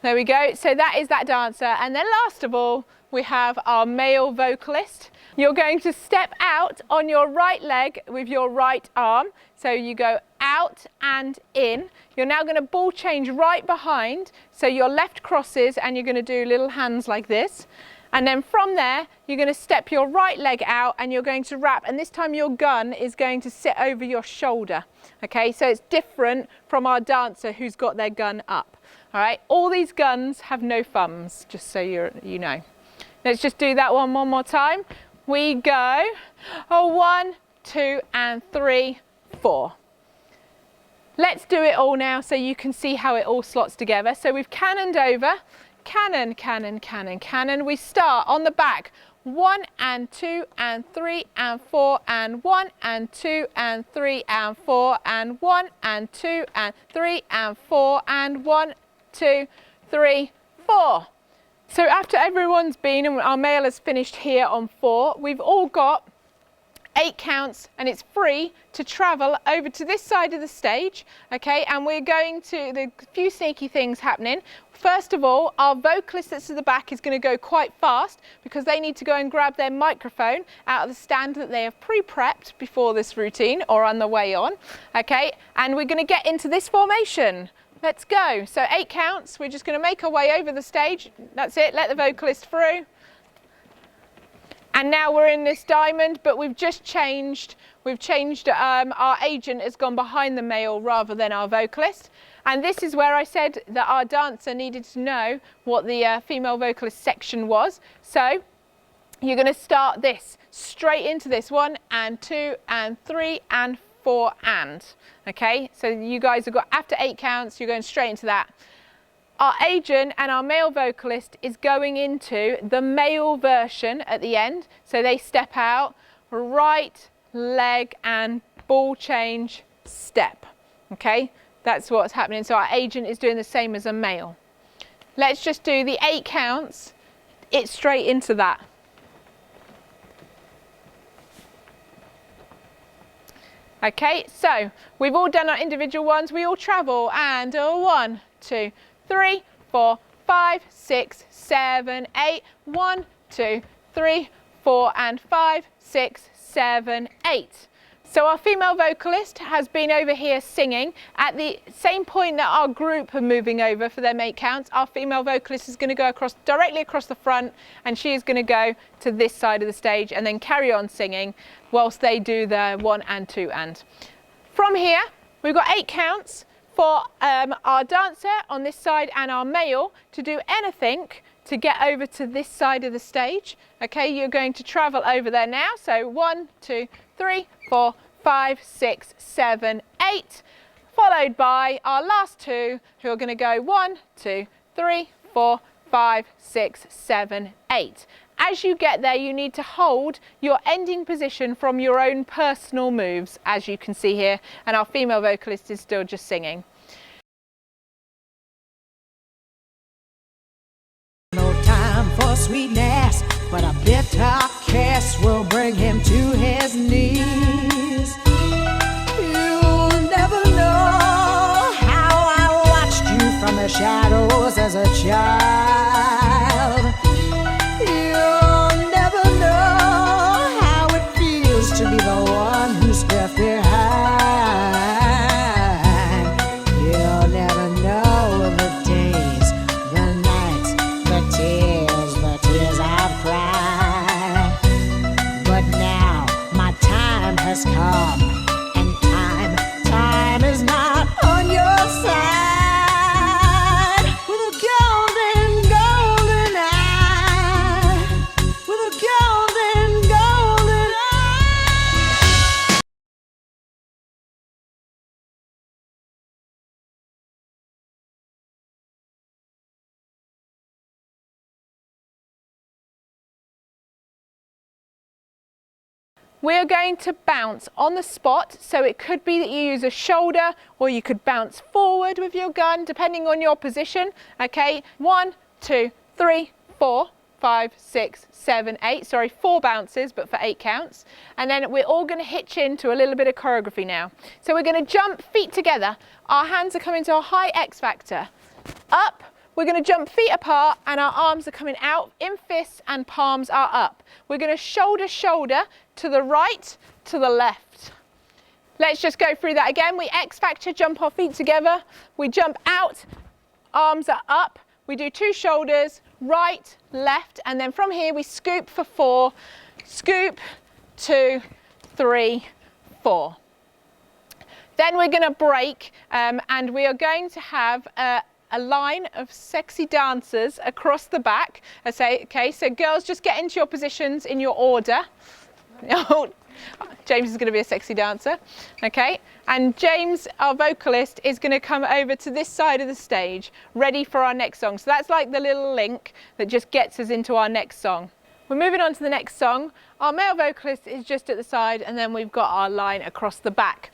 There we go. So that is that dancer. And then last of all, we have our male vocalist. You're going to step out on your right leg with your right arm. So you go out and in. You're now going to ball change right behind. So your left crosses and you're going to do little hands like this. And then from there, you're going to step your right leg out and you're going to wrap. And this time your gun is going to sit over your shoulder. Okay, so it's different from our dancer who's got their gun up. All right, all these guns have no thumbs, just so you know. Let's just do that one more time. We go 1, 2 and 3, 4. Let's do it all now so you can see how it all slots together. So we've cannoned over, cannon, cannon, cannon, cannon. We start on the back, 1 and 2 and 3 and 4 and 1 and 2 and 3 and 4 and 1 and 2 and 3 and 4 and 1, 2, 3, 4. So after everyone's been and our male has finished here on 4, we've all got 8 counts and it's free to travel over to this side of the stage, okay, and we're going to, the few sneaky things happening. First of all, our vocalist that's at the back is going to go quite fast because they need to go and grab their microphone out of the stand that they have pre-prepped before this routine or on the way on, okay, and we're going to get into this formation. Let's go. So 8 counts, we're just going to make our way over the stage, that's it, let the vocalist through. And now we're in this diamond, but we've just changed. Our agent has gone behind the male rather than our vocalist. And this is where I said that our dancer needed to know what the female vocalist section was. So you're going to start this straight into this 1 and 2 and 3 and 4 and. Okay, so you guys have got, after 8 counts, you're going straight into that. Our agent and our male vocalist is going into the male version at the end. So they step out, right leg and ball change, step. Okay, that's what's happening. So our agent is doing the same as a male. Let's just do the 8 counts, it's straight into that. Okay, so we've all done our individual ones, we all travel, and 1, 2, 3, 4, 5, 6, 7, 8, 1, 2, 3, 4 and 5, 6, 7, 8. So our female vocalist has been over here singing. At the same point that our group are moving over for their 8 counts, our female vocalist is going to go directly across the front, and she is going to go to this side of the stage and then carry on singing whilst they do their 1 and 2 and. From here, we've got 8 counts for our dancer on this side and our male to do anything to get over to this side of the stage. Okay, you're going to travel over there now. So 1, 2, 3, 4, 5, 6, 7, 8, followed by our last 2 who are going to go 1, 2, 3, 4, 5, 6, 7, 8. As you get there, you need to hold your ending position from your own personal moves, as you can see here, and our female vocalist is still just singing. No time for sweetness, but a bitter kiss will bring him to his knees. You'll never know how I watched you from the shadows as a child. You'll never know how it feels to be the one who's left behind. You'll never know the days, the nights, the tears I've cried. But now my time has come, and time is not on your side. With a golden eye, with a golden eye. We're going to bounce on the spot, so it could be that you use a shoulder or you could bounce forward with your gun depending on your position. Okay, 1, 2, 3, 4, 5, 6, 7, 8. Sorry, 4 bounces, but for 8 counts. And then we're all going to hitch into a little bit of choreography now. So we're going to jump feet together. Our hands are coming to a high X factor. Up. We're going to jump feet apart and our arms are coming out in fists and palms are up. We're going to shoulder to the right, to the left. Let's just go through that again. We X factor, jump our feet together. We jump out, arms are up. We do 2 shoulders, right, left, and then from here we scoop for 4. Scoop, 2, 3, 4. Then we're going to break and we are going to have a line of sexy dancers across the back. Okay, so girls, just get into your positions in your order. Oh, James is going to be a sexy dancer. Okay, and James, our vocalist, is going to come over to this side of the stage, ready for our next song. So that's like the little link that just gets us into our next song. We're moving on to the next song. Our male vocalist is just at the side, and then we've got our line across the back.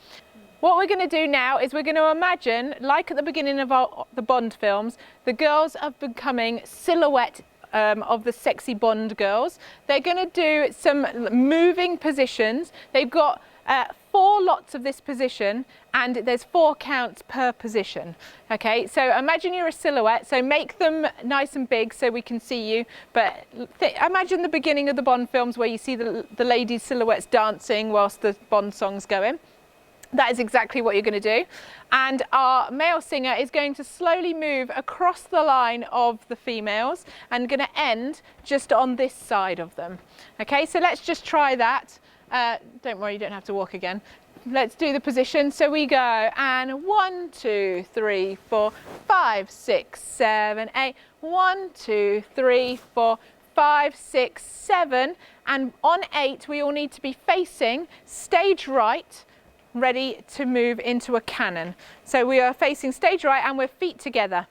What we're going to do now is we're going to imagine, like at the beginning of the Bond films, the girls are becoming silhouette of the sexy Bond girls. They're going to do some moving positions. They've got 4 lots of this position, and there's 4 counts per position. Okay, so imagine you're a silhouette, so make them nice and big so we can see you, but imagine the beginning of the Bond films where you see the ladies' silhouettes dancing whilst the Bond song's going. That is exactly what you're going to do. And our male singer is going to slowly move across the line of the females and going to end just on this side of them. Okay, so let's just try that. Don't worry, you don't have to walk again. Let's do the position. So we go, and 1, 2, 3, 4, 5, 6, 7, 8. 1, 2, 3, 4, 5, 6, 7. And on 8, we all need to be facing stage right, ready to move into a cannon. So we are facing stage right and we're feet together.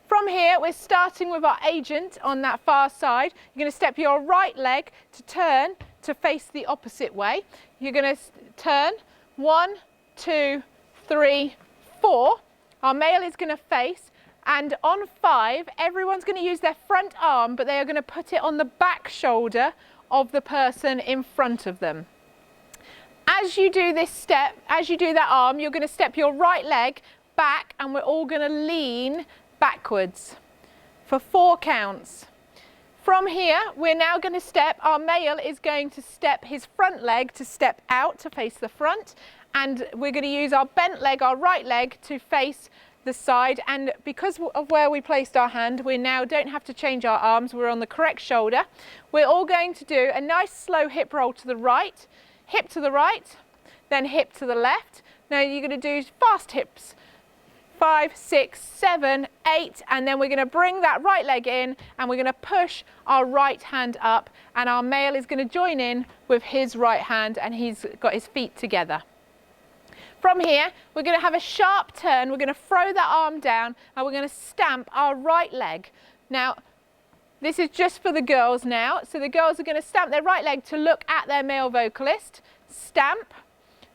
From here, we're starting with our agent on that far side. You're going to step your right leg to turn to face the opposite way. You're going to turn 1, 2, 3, 4. Our male is going to face, and on 5, everyone's going to use their front arm, but they are going to put it on the back shoulder of the person in front of them. As you do this step, as you do that arm, you're going to step your right leg back, and we're all going to lean backwards for 4 counts. From here, we're now going to step, our male is going to step his front leg to step out to face the front, and we're going to use our bent leg, our right leg, to face the side. And because of where we placed our hand, we now don't have to change our arms, we're on the correct shoulder. We're all going to do a nice slow hip roll to the right, hip to the right, then hip to the left. Now you're going to do fast hips. 5, 6, 7, 8, and then we're going to bring that right leg in and we're going to push our right hand up, and our male is going to join in with his right hand and he's got his feet together. From here, we're going to have a sharp turn. We're going to throw that arm down and we're going to stamp our right leg. Now, this is just for the girls now. So the girls are going to stamp their right leg to look at their male vocalist. Stamp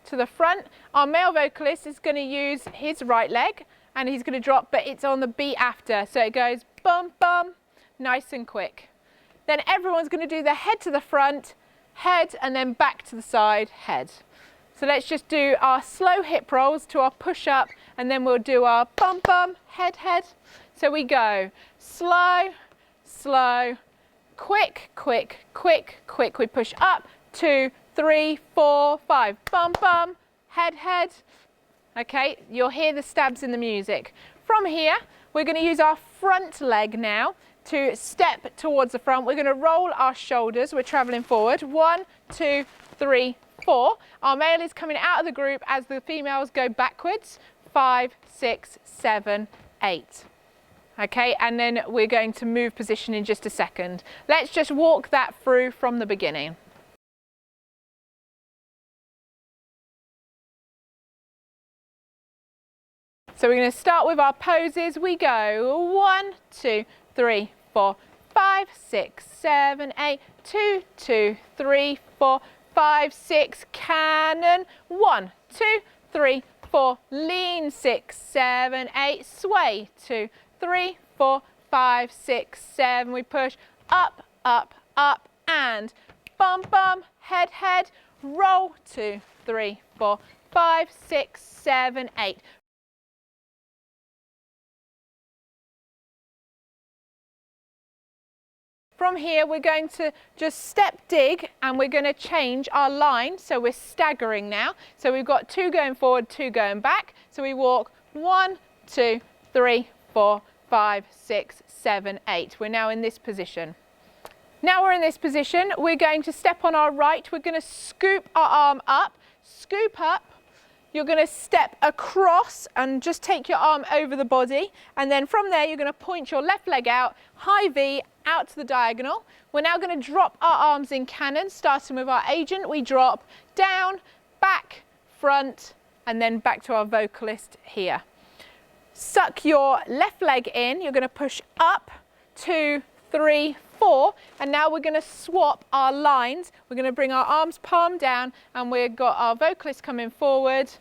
to the front. Our male vocalist is going to use his right leg and he's going to drop, but it's on the beat after. So it goes bum, bum, nice and quick. Then everyone's going to do the head to the front, head, and then back to the side, head. So let's just do our slow hip rolls to our push up, and then we'll do our bum, bum, head, head. So we go slow, slow, quick, quick, quick, quick. We push up, 2, 3, 4, 5, bum, bum, head, head. Okay, you'll hear the stabs in the music. From here, we're going to use our front leg now to step towards the front. We're going to roll our shoulders. We're traveling forward. 1, 2, 3, 4. Our male is coming out of the group as the females go backwards. 5, 6, 7, 8. Okay, and then we're going to move position in just a second. Let's just walk that through from the beginning. So we're going to start with our poses. We go 1, 2, 3, 4, 5, 6, 7, 8, 2, 2, 3, 4, 5, 6, cannon, 1, 2, 3, 4, lean, 6, 7, 8, sway, 2, 3, 4, 5, 6, 7, we push up, up, up, and bum, bum, head, head, roll, 2, 3, 4, 5, 6, 7, 8. From here, we're going to just step dig and we're going to change our line. So we're staggering now. So we've got 2 going forward, 2 going back. So we walk 1, 2, 3, 4, 5, 6, 7, 8. We're now in this position. Now we're in this position, we're going to step on our right. We're going to scoop our arm up, scoop up. You're going to step across and just take your arm over the body, and then from there you're going to point your left leg out, high V, out to the diagonal. We're now going to drop our arms in cannon, starting with our agent. We drop down, back, front, and then back to our vocalist here. Suck your left leg in, you're going to push up, 2, 3, 4, and now we're going to swap our lines. We're going to bring our arms palm down, and we've got our vocalist coming forward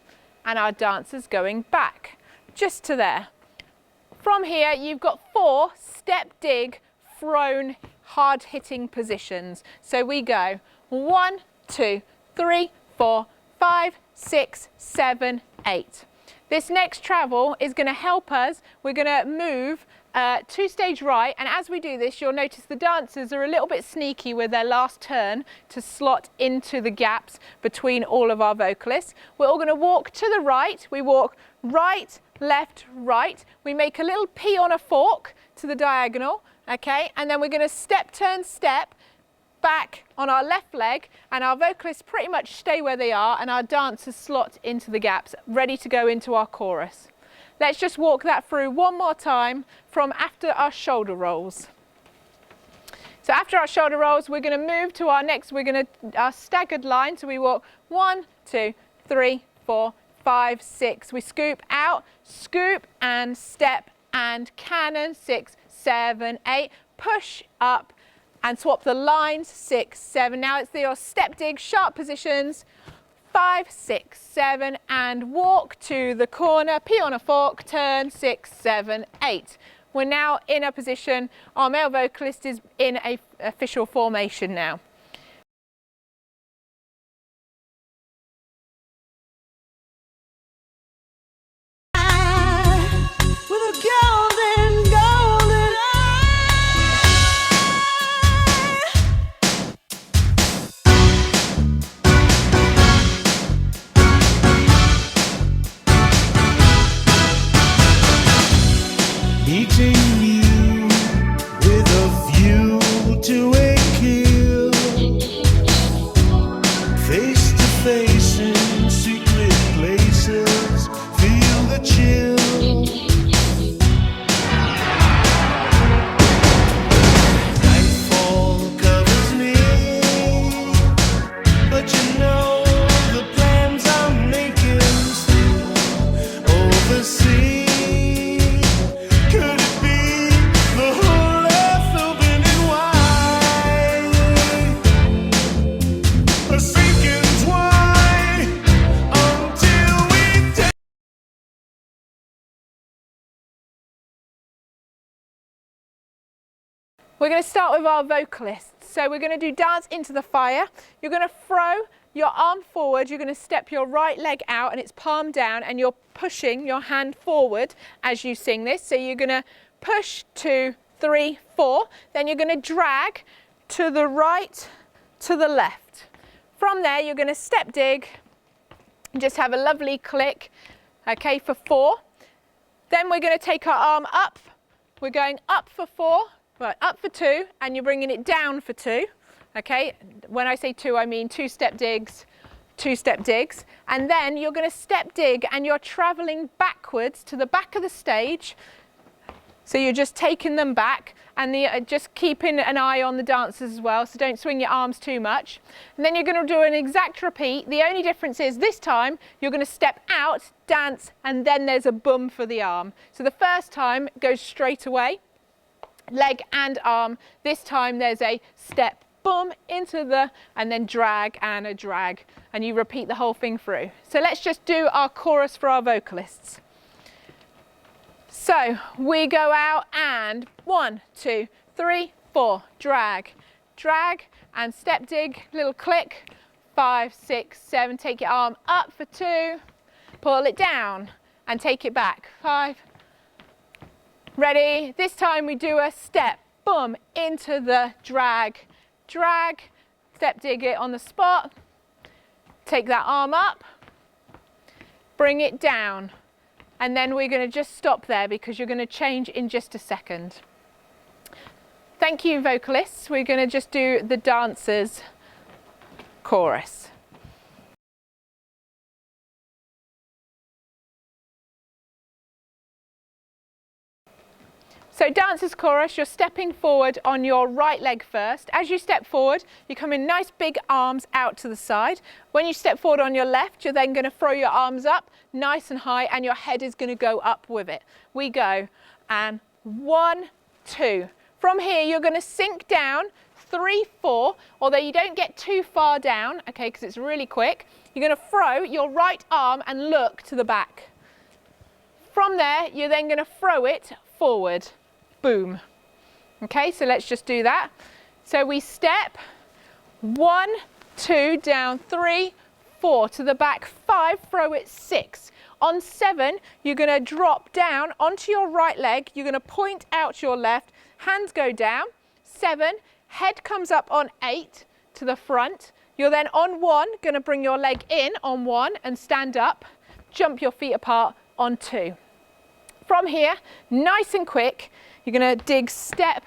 and our dancers going back, just to there. From here, you've got 4 step dig, thrown, hard hitting positions. So we go 1, 2, 3, 4, 5, 6, 7, 8. This next travel is going to help us. We're going to move 2 stage right, and as we do this, you'll notice the dancers are a little bit sneaky with their last turn to slot into the gaps between all of our vocalists. We're all going to walk to the right. We walk right, left, right. We make a little P on a fork to the diagonal, okay, and then we're going to step, turn, step back on our left leg, and our vocalists pretty much stay where they are, and our dancers slot into the gaps, ready to go into our chorus. Let's just walk that through one more time from after our shoulder rolls. So after our shoulder rolls, we're going to move to our next, our staggered line. So we walk 1, 2, 3, 4, 5, 6. We scoop out, scoop and step and cannon, 6, 7, 8. Push up and swap the lines, 6, 7. Now it's your step dig, sharp positions. 5, 6, 7, and walk to the corner, P on a fork, turn, 6, 7, 8. We're now in a position, our male vocalist is in a official formation now. With a golden, golden meeting you with a view to a kill, face to face in secret places, feel the chill. Nightfall covers me, but you know the plans I'm making still oversee. We're going to start with our vocalists. So we're going to do dance into the fire. You're going to throw your arm forward. You're going to step your right leg out and it's palm down, and you're pushing your hand forward as you sing this. So you're going to push 2, 3, 4. Then you're going to drag to the right, to the left. From there, you're going to step dig and just have a lovely click, okay, for 4. Then we're going to take our arm up. We're going up for 4. Right, up for 2, and you're bringing it down for 2, okay? When I say 2, I mean 2 step digs, 2 step digs. And then you're going to step dig, and you're traveling backwards to the back of the stage. So you're just taking them back, and just keeping an eye on the dancers as well, so don't swing your arms too much. And then you're going to do an exact repeat. The only difference is this time you're going to step out, dance, and then there's a boom for the arm. So the first time goes straight away, leg and arm. This time there's a step, boom, into the, and then drag and a drag, and you repeat the whole thing through. So let's just do our chorus for our vocalists. So we go out and 1, 2, 3, 4, drag, drag and step dig, little click, 5, 6, 7, take your arm up for 2, pull it down and take it back, 5. Ready? This time we do a step, boom, into the drag, drag, step dig it on the spot, take that arm up, bring it down, and then we're going to just stop there because you're going to change in just a second. Thank you, vocalists. We're going to just do the dancers chorus. So dancers chorus, you're stepping forward on your right leg first. As you step forward, you come in nice big arms out to the side. When you step forward on your left, you're then going to throw your arms up nice and high, and your head is going to go up with it. We go, and 1, 2, From here, you're going to sink down 3, 4, although you don't get too far down, okay, because it's really quick. You're going to throw your right arm and look to the back. From there, you're then going to throw it forward. Boom. Okay, so let's just do that. So we step 1, 2, down 3, 4, to the back 5, throw it 6. On 7, you're going to drop down onto your right leg. You're going to point out your left. Hands go down. 7, head comes up on 8 to the front. You're then on 1, going to bring your leg in on 1 and stand up. Jump your feet apart on 2. From here, nice and quick, you're going to dig, step,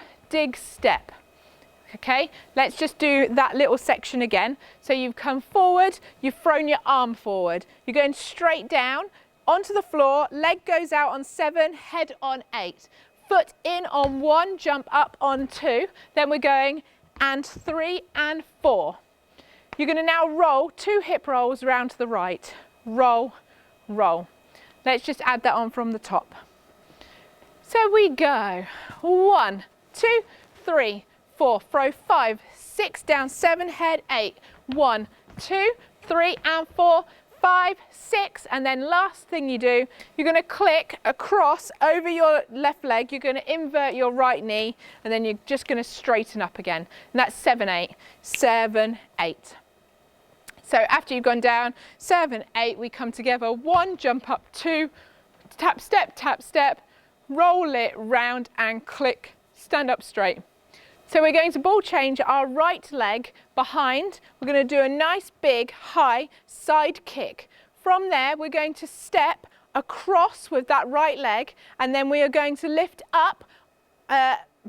okay? Let's just do that little section again. So you've come forward, you've thrown your arm forward. You're going straight down onto the floor, leg goes out on 7, head on 8. Foot in on 1, jump up on 2. Then we're going and 3 and 4. You're going to now roll 2 hip rolls round to the right. Roll, roll. Let's just add that on from the top. So we go 1, 2, 3, 4, throw 5, 6, down 7, head 8. 1, 2, 3 and 4, 5, 6, and then last thing you do, you're going to click across over your left leg, you're going to invert your right knee, and then you're just going to straighten up again. And that's 7, 8, 7, 8. So after you've gone down, 7, 8, we come together, 1, jump up, 2, tap, step, roll it round and click, stand up straight. So we're going to ball change our right leg behind. We're going to do a nice big high side kick. From there, we're going to step across with that right leg, and then we are going to lift up,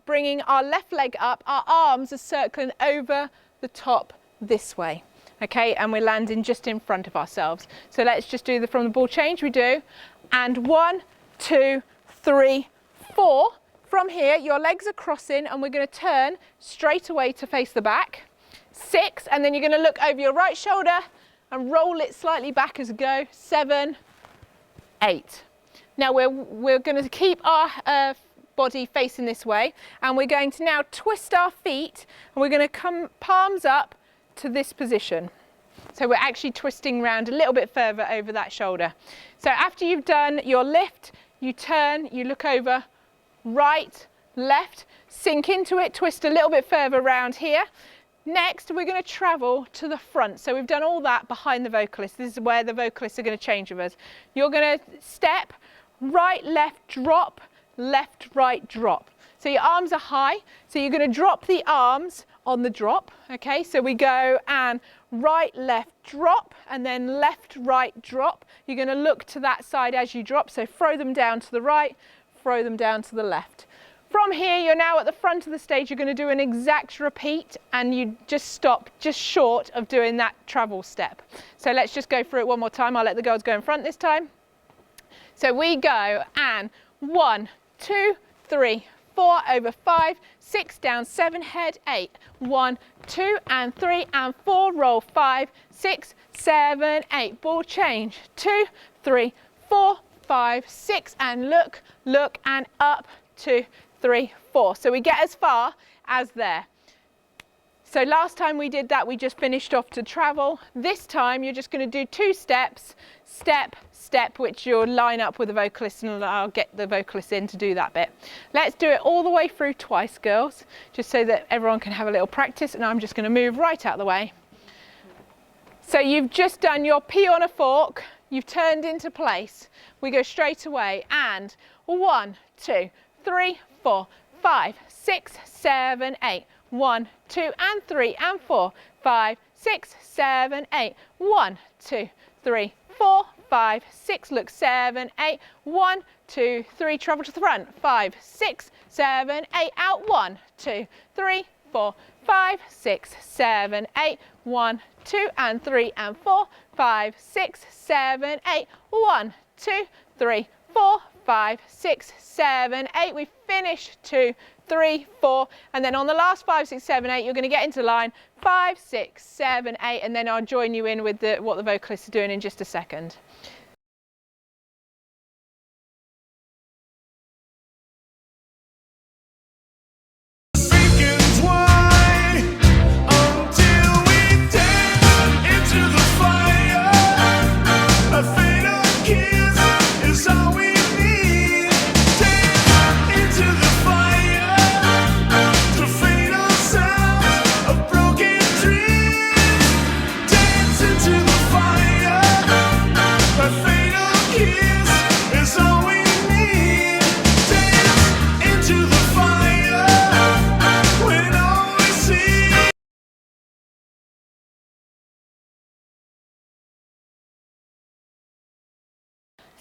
bringing our left leg up. Our arms are circling over the top this way. Okay, and we're landing just in front of ourselves. So let's just do from the ball change. We do, and 1, 2, 3, 4. From here, your legs are crossing, and we're going to turn straight away to face the back. 6, and then you're going to look over your right shoulder and roll it slightly back as we go. 7, 8. Now we're going to keep our body facing this way, and we're going to now twist our feet, and we're going to come palms up to this position. So we're actually twisting round a little bit further over that shoulder. So after you've done your lift, you turn, you look over, right, left, sink into it, twist a little bit further around here. Next, we're going to travel to the front. So we've done all that behind the vocalist. This is where the vocalists are going to change with us. You're going to step, right, left, drop, left, right, drop. So your arms are high, so you're going to drop the arms on the drop, okay? So we go and right, left, drop, and then left, right, drop. You're going to look to that side as you drop, so throw them down to the right, throw them down to the left. From here, you're now at the front of the stage. You're going to do an exact repeat, and you just stop just short of doing that travel step. So let's just go through it one more time. I'll let the girls go in front this time. So we go and 1, 2, 3, 4, over 5, 6, down 7, head 8. 1, 2 and 3 and 4, roll 5, 6, 7, 8. Ball change. 2, 3, 4, 5, 6, and look, and up, 2, 3, 4. So we get as far as there. So last time we did that, we just finished off to travel. This time you're just going to do 2 steps, step, step, which you'll line up with the vocalist, and I'll get the vocalist in to do that bit. Let's do it all the way through twice, girls, just so that everyone can have a little practice, and I'm just going to move right out of the way. So you've just done your P on a fork, you've turned into place. We go straight away, and 1, 2, 3, 4, 5, 6, 7, 8. 1, 2 and 3 and 4, 5, 6, 7, 8. 1, 2, 3, 4, 5, 6. Look, 7, 8. 1, 2, 3. Travel to the front. 5, 6, 7, 8. Out. 1, 2, 3, 4, 5, 6, 7, 8. 1, 2 and 3 and 4, 5, 6, 7, 8. 1, 2, 3, 4, 5, 6, 7, 8. We finish 2, 3, 4, and then on the last 5, 6, 7, 8, you're going to get into line 5, 6, 7, 8, and then I'll join you in with what the vocalists are doing in just a second.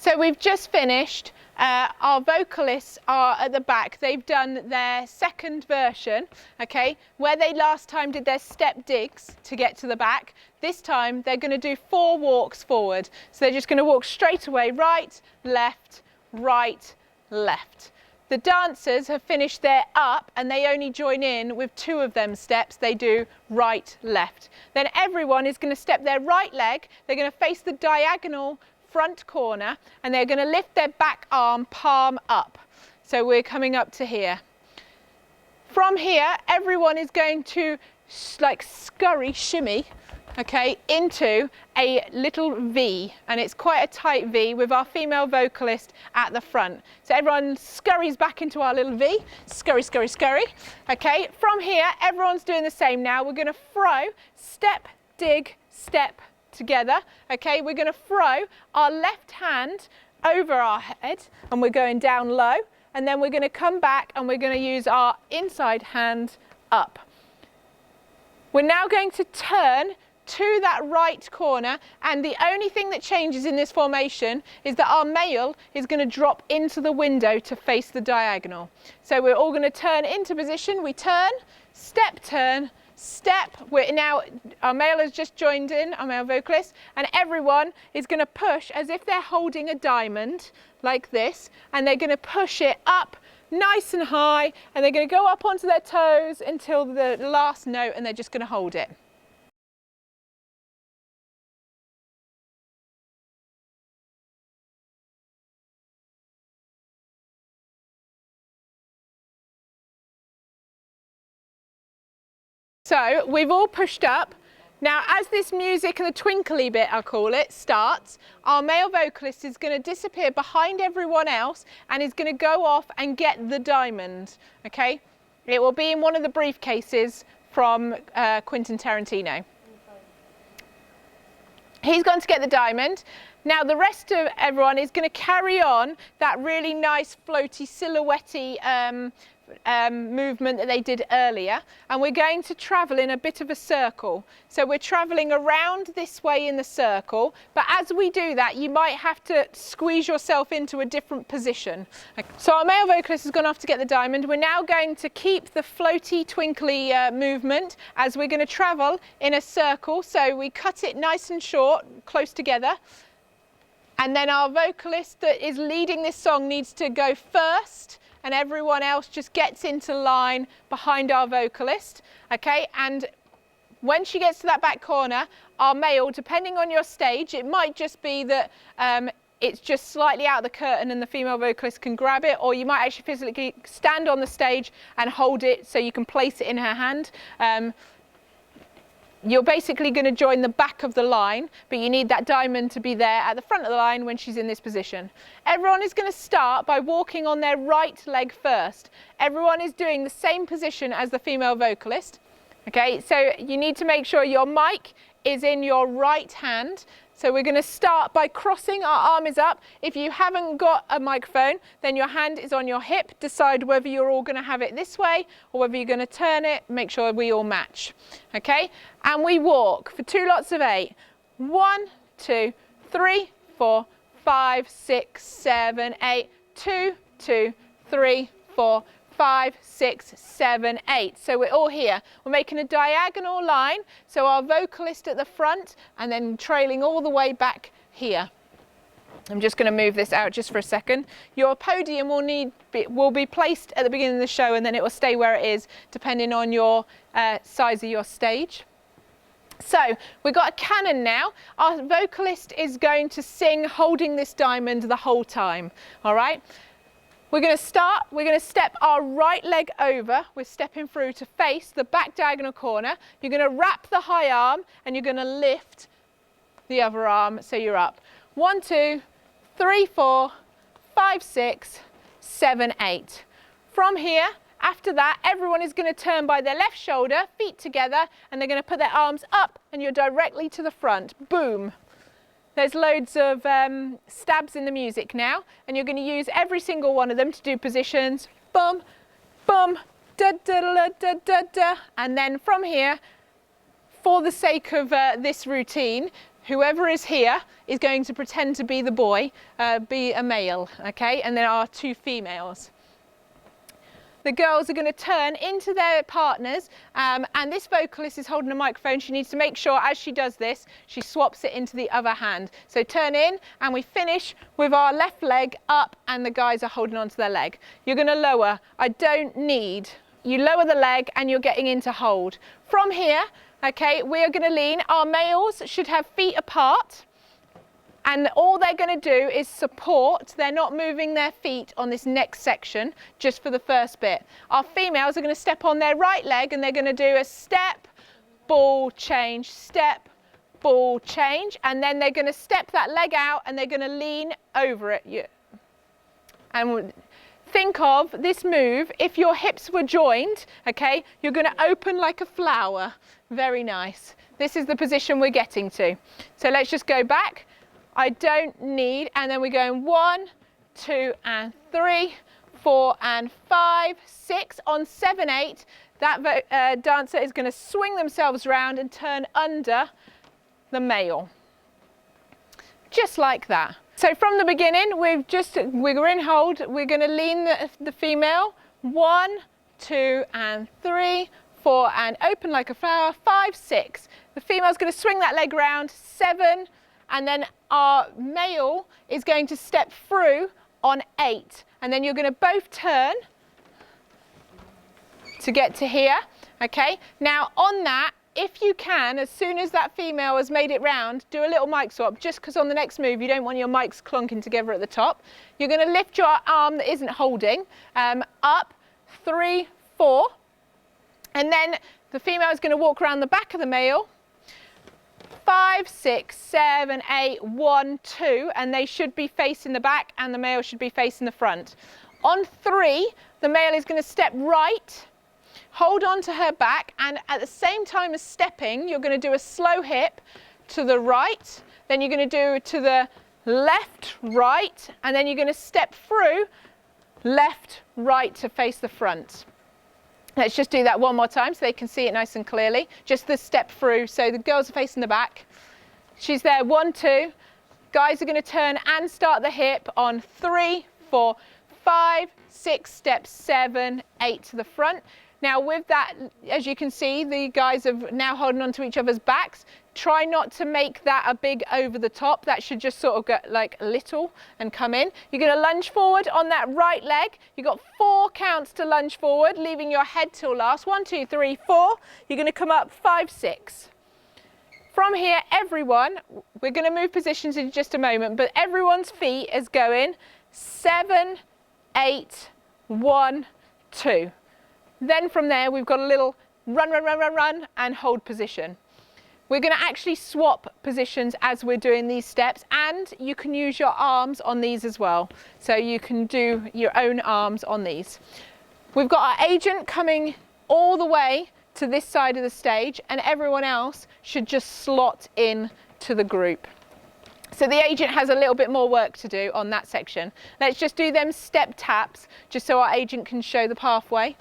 So we've just finished. Our vocalists are at the back. They've done their second version, okay, where they last time did their step digs to get to the back. This time they're going to do 4 walks forward. So they're just going to walk straight away, right, left, left. The dancers have finished their up and they only join in with 2 of them steps. They do right, left. Then everyone is going to step their right leg. They're going to face the diagonal front corner and they're going to lift their back arm palm up. So we're coming up to here. From here, everyone is going to like scurry, shimmy, okay, into a little V, and it's quite a tight V with our female vocalist at the front. So everyone scurries back into our little V, scurry, scurry, scurry. Okay, from here, everyone's doing the same now. We're going to throw, step, dig, step, together. Okay, we're going to throw our left hand over our head and we're going down low, and then we're going to come back and we're going to use our inside hand up. We're now going to turn to that right corner, and the only thing that changes in this formation is that our male is going to drop into the window to face the diagonal. So we're all going to turn into position. We turn, step, step. Our male has just joined in, our male vocalist, and everyone is going to push as if they're holding a diamond like this, and they're going to push it up nice and high, and they're going to go up onto their toes until the last note, and they're just going to hold it. So we've all pushed up. Now as this music and the twinkly bit, I call it, starts, our male vocalist is going to disappear behind everyone else and is going to go off and get the diamond, okay? It will be in one of the briefcases from Quentin Tarantino. He's going to get the diamond. Now the rest of everyone is going to carry on that really nice floaty silhouette-y movement that they did earlier, and we're going to travel in a bit of a circle. So we're traveling around this way in the circle, but as we do that you might have to squeeze yourself into a different position. So our male vocalist has gone off to get the diamond. We're now going to keep the floaty twinkly movement as we're going to travel in a circle. So we cut it nice and short, close together, and then our vocalist that is leading this song needs to go first, and everyone else just gets into line behind our vocalist, okay? And when she gets to that back corner, our male, depending on your stage, it might just be that it's just slightly out of the curtain and the female vocalist can grab it, or you might actually physically stand on the stage and hold it so you can place it in her hand. You're basically going to join the back of the line, but you need that diamond to be there at the front of the line when she's in this position. Everyone is going to start by walking on their right leg first. Everyone is doing the same position as the female vocalist. Okay, so you need to make sure your mic is in your right hand. So we're going to start by crossing, our arm is up. If you haven't got a microphone, then your hand is on your hip. Decide whether you're all going to have it this way or whether you're going to turn it. Make sure we all match. Okay, and we walk for 2 lots of 8. 1, 2, 3, 4, 5, 6, 7, 8. 2, 2, 3, 4, 5, 6, 7, 8. So we're all here. We're making a diagonal line, so our vocalist at the front and then trailing all the way back here. I'm just going to move this out just for a second. Your podium will be placed at the beginning of the show, and then it will stay where it is depending on your size of your stage. So we've got a canon now. Our vocalist is going to sing holding this diamond the whole time. All right. We're going to start, we're going to step our right leg over. We're stepping through to face the back diagonal corner. You're going to wrap the high arm and you're going to lift the other arm so you're up. 1, 2, 3, 4, 5, 6, 7, 8. From here, after that, everyone is going to turn by their left shoulder, feet together, and they're going to put their arms up and you're directly to the front. Boom. There's loads of stabs in the music now, and you're going to use every single one of them to do positions. Bum, bum, da da da da da da. And then from here, for the sake of this routine, whoever is here is going to pretend to be the boy, be a male, okay? And there are 2 females. The girls are going to turn into their partners, and this vocalist is holding a microphone. She needs to make sure as she does this, she swaps it into the other hand. So turn in, and we finish with our left leg up, and the guys are holding onto their leg. You're going to lower. You lower the leg, and you're getting into hold. From here, okay, we are going to lean. Our males should have feet apart. And all they're going to do is support. They're not moving their feet on this next section, just for the first bit. Our females are going to step on their right leg, and they're going to do a step, ball, change, step, ball, change. And then they're going to step that leg out, and they're going to lean over it. And think of this move, if your hips were joined, okay, you're going to open like a flower. Very nice. This is the position we're getting to. So let's just go back. I don't need, and then we're going 1, 2, and 3, 4, and 5, 6. On 7, 8, that dancer is going to swing themselves around and turn under the male. Just like that. So from the beginning, we're in hold. We're going to lean the female. 1, 2, and 3, 4, and open like a flower. 5, 6. The female's going to swing that leg around. 7. And then our male is going to step through on 8. And then you're going to both turn to get to here, okay? Now on that, if you can, as soon as that female has made it round, do a little mic swap, just because on the next move you don't want your mics clunking together at the top. You're going to lift your arm that isn't holding, up, 3, 4. And then the female is going to walk around the back of the male. 5, 6, 7, 8, 1, 2, and they should be facing the back, and the male should be facing the front. On 3, the male is going to step right, hold on to her back, and at the same time as stepping, you're going to do a slow hip to the right, then you're going to do to the left, right, and then you're going to step through left, right to face the front. Let's just do that one more time so they can see it nice and clearly. Just the step through. So the girls are facing the back. She's there, 1, 2. Guys are going to turn and start the hip on 3, 4, 5, 6, step 7, 8 to the front. Now with that, as you can see, the guys are now holding on to each other's backs. Try not to make that a big over the top. That should just sort of go like a little and come in. You're going to lunge forward on that right leg. You've got 4 counts to lunge forward, leaving your head till last. 1, 2, 3, 4. You're going to come up 5, 6. From here, everyone, we're going to move positions in just a moment, but everyone's feet is going 7, 8, 1, 2. Then from there, we've got a little run, run, run, run, run, and hold position. We're going to actually swap positions as we're doing these steps, and you can use your arms on these as well. So you can do your own arms on these. We've got our agent coming all the way to this side of the stage, and everyone else should just slot in to the group. So the agent has a little bit more work to do on that section. Let's just do them step taps, just so our agent can show the pathway.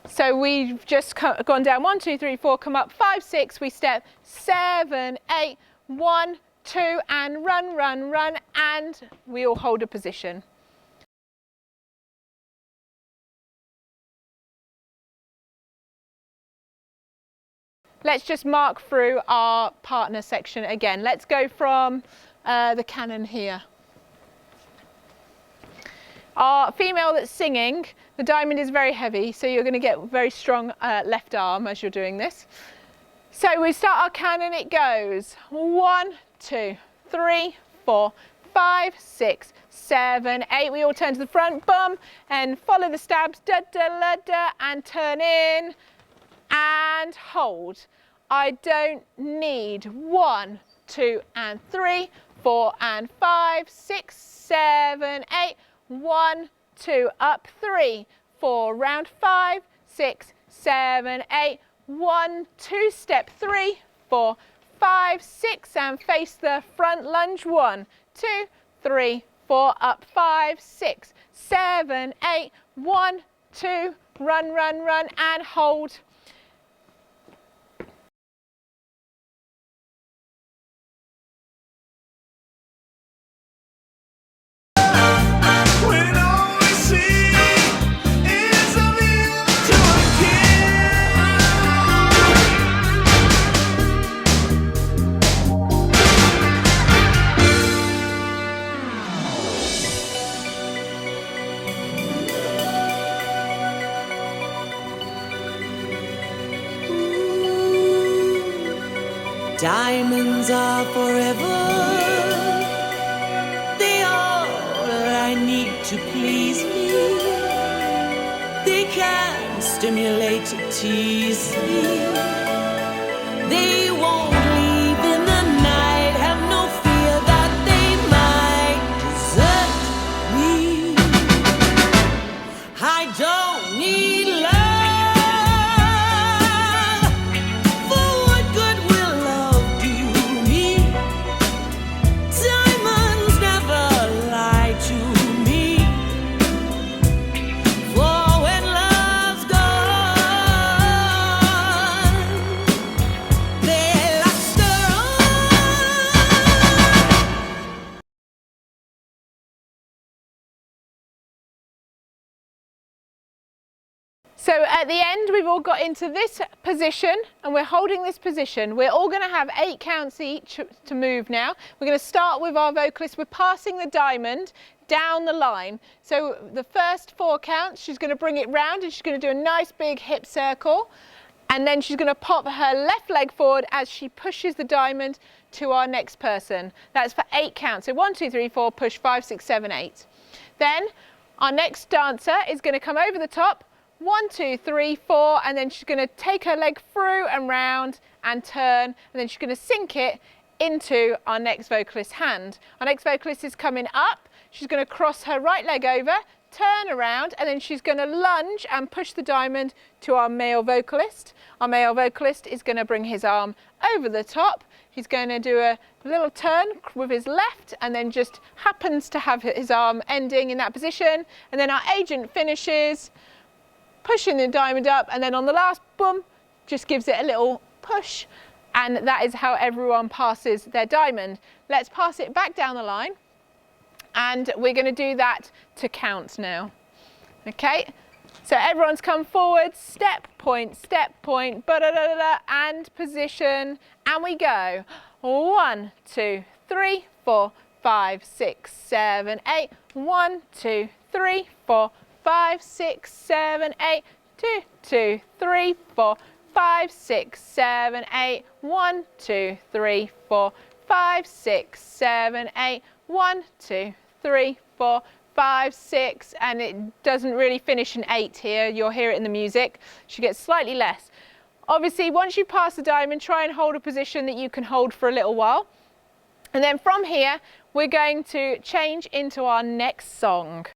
So we've just gone down 1, 2, 3, 4, come up 5, 6, we step 7, 8, 1, 2, and run, run, run, and we all hold a position. Let's just mark through our partner section again. Let's go from the cannon here. Our female that's singing, the diamond is very heavy, so you're going to get very strong left arm as you're doing this. So we start our cannon, it goes 1, 2, 3, 4, 5, 6, 7, 8. We all turn to the front, bum, and follow the stabs, da, da, la, da, and turn in and hold. I don't need 1, 2, and 3, 4, and 5, 6, 7, 8. 1, 2, up 3, 4, round 5, 6, 7, 8, 1, 2, step 3, 4, 5, 6, and face the front lunge. 1, 2, 3, 4, up 5, 6, 7, 8, 1, 2, run, run, run, and hold. Diamonds are forever. They are all I need to please me. They can stimulate, tease me. They won't leave in the night. Have no fear that they might desert me. I don't need love. For what good will love do me? Diamonds never lie to me. For when love's gone, they last around. So at the end, we've all got into this position and we're holding this position. We're all going to have 8 counts each to move now. We're going to start with our vocalist. We're passing the diamond down the line. So the first 4 counts, she's going to bring it round and she's going to do a nice big hip circle. And then she's going to pop her left leg forward as she pushes the diamond to our next person. That's for 8 counts. So 1, 2, 3, 4, push 5, 6, 7, 8. Then our next dancer is going to come over the top. 1, 2, 3, 4, and then she's going to take her leg through and round and turn, and then she's going to sink it into our next vocalist's hand. Our next vocalist is coming up. She's going to cross her right leg over, turn around, and then she's going to lunge and push the diamond to our male vocalist. Our male vocalist is going to bring his arm over the top. He's going to do a little turn with his left and then just happens to have his arm ending in that position. And then our agent finishes pushing the diamond up, and then on the last boom just gives it a little push, and that is how everyone passes their diamond. Let's pass it back down the line, and we're going to do that to count now. Okay, so everyone's come forward, step, point, ba-da-da-da-da, and position, and we go 1, 2, 3, 4, 5, 6, 7, 8. 1, 2, 3, 4, 5, 6, 7, 8. 2, 2, 3, 4, 5, 6, 7, 8. 1, 2, 3, 4, 5, 6, 7, 8. 1, 2, 3, 4, 5, 6, and it doesn't really finish in 8 here. You'll hear it in the music. She gets slightly less. Obviously, once you pass the diamond, try and hold a position that you can hold for a little while. And then from here, we're going to change into our next song.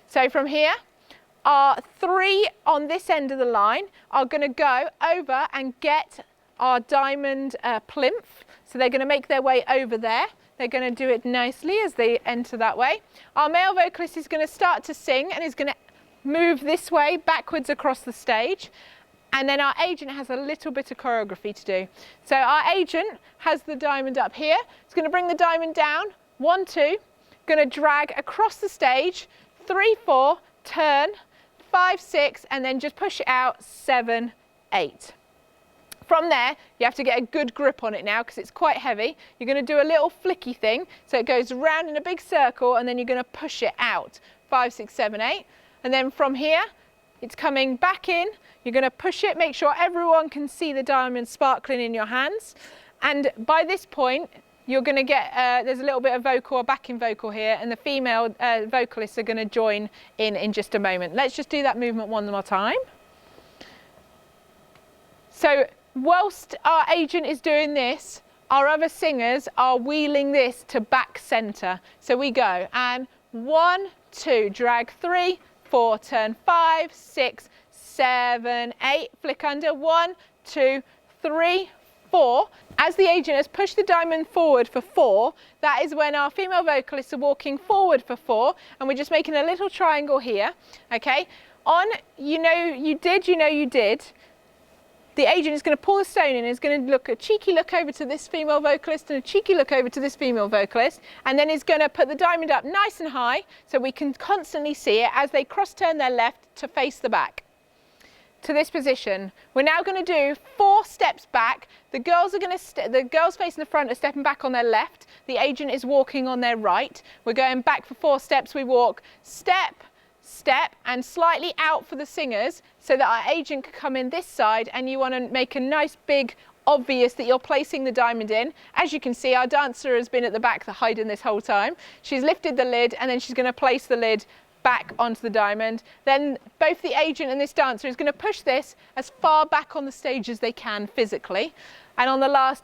So from here, our 3 on this end of the line are going to go over and get our diamond plinth. So they're going to make their way over there. They're going to do it nicely as they enter that way. Our male vocalist is going to start to sing and is going to move this way, backwards across the stage. And then our agent has a little bit of choreography to do. So our agent has the diamond up here. It's going to bring the diamond down, 1, 2, going to drag across the stage, 3, 4, turn, 5, 6, and then just push it out, 7, 8. From there, you have to get a good grip on it now because it's quite heavy. You're going to do a little flicky thing, so it goes round in a big circle, and then you're going to push it out, 5, 6, 7, 8. And then from here, it's coming back in. You're going to push it, make sure everyone can see the diamond sparkling in your hands. And by this point, you're going to get, there's a little bit of vocal or backing vocal here, and the female vocalists are going to join in just a moment. Let's just do that movement one more time. So whilst our agent is doing this, our other singers are wheeling this to back centre. So we go, and 1, 2, drag 3, 4, turn 5, 6, 7, 8, flick under, 1, 2, 3, 4. As the agent has pushed the diamond forward for 4, that is when our female vocalists are walking forward for 4, and we're just making a little triangle here, okay? On you know you did, the agent is going to pull the stone in and is going to look a cheeky look over to this female vocalist and a cheeky look over to this female vocalist, and then is going to put the diamond up nice and high so we can constantly see it as they cross turn their left to face the back. To this position. We're now going to do 4 steps back. The girls facing the front are stepping back on their left. The agent is walking on their right. We're going back for 4 steps. We walk step, step, and slightly out for the singers so that our agent can come in this side, and you want to make a nice big obvious that you're placing the diamond in. As you can see, our dancer has been at the back hiding this whole time. She's lifted the lid, and then she's going to place the lid back onto the diamond. Then both the agent and this dancer is going to push this as far back on the stage as they can physically, and on the last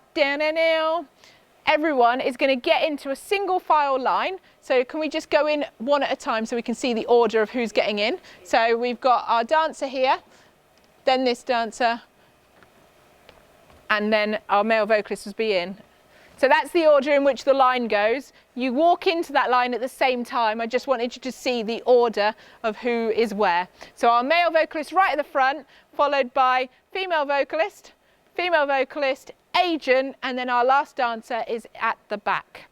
everyone is going to get into a single file line. So can we just go in one at a time so we can see the order of who's getting in? So we've got our dancer here, then this dancer, and then our male vocalist will be in. So that's the order in which the line goes. You walk into that line at the same time. I just wanted you to see the order of who is where. So our male vocalist right at the front, followed by female vocalist, agent, and then our last dancer is at the back.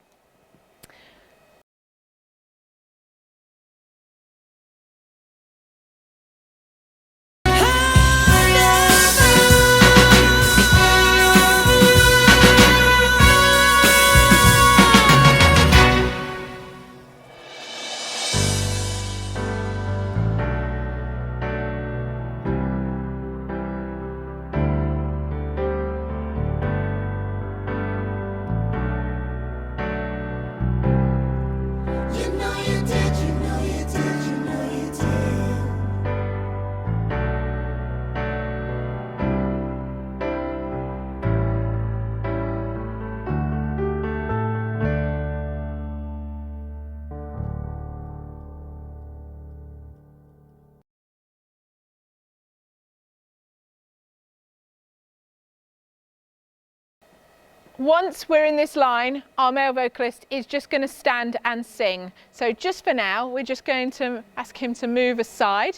Once we're in this line, our male vocalist is just going to stand and sing. So just for now, we're just going to ask him to move aside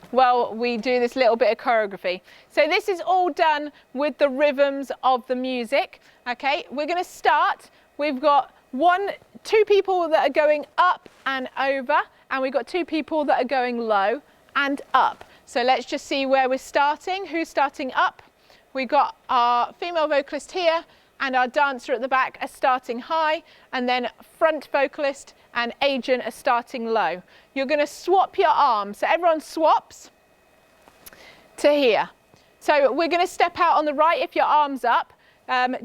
while we do this little bit of choreography. So this is all done with the rhythms of the music. Okay, we're going to start. We've got 2 people that are going up and over, and we've got 2 people that are going low and up. So let's just see where we're starting. Who's starting up? We've got our female vocalist here, and our dancer at the back are starting high, and then front vocalist and agent are starting low. You're going to swap your arms. So everyone swaps to here. So we're going to step out on the right if your arm's up.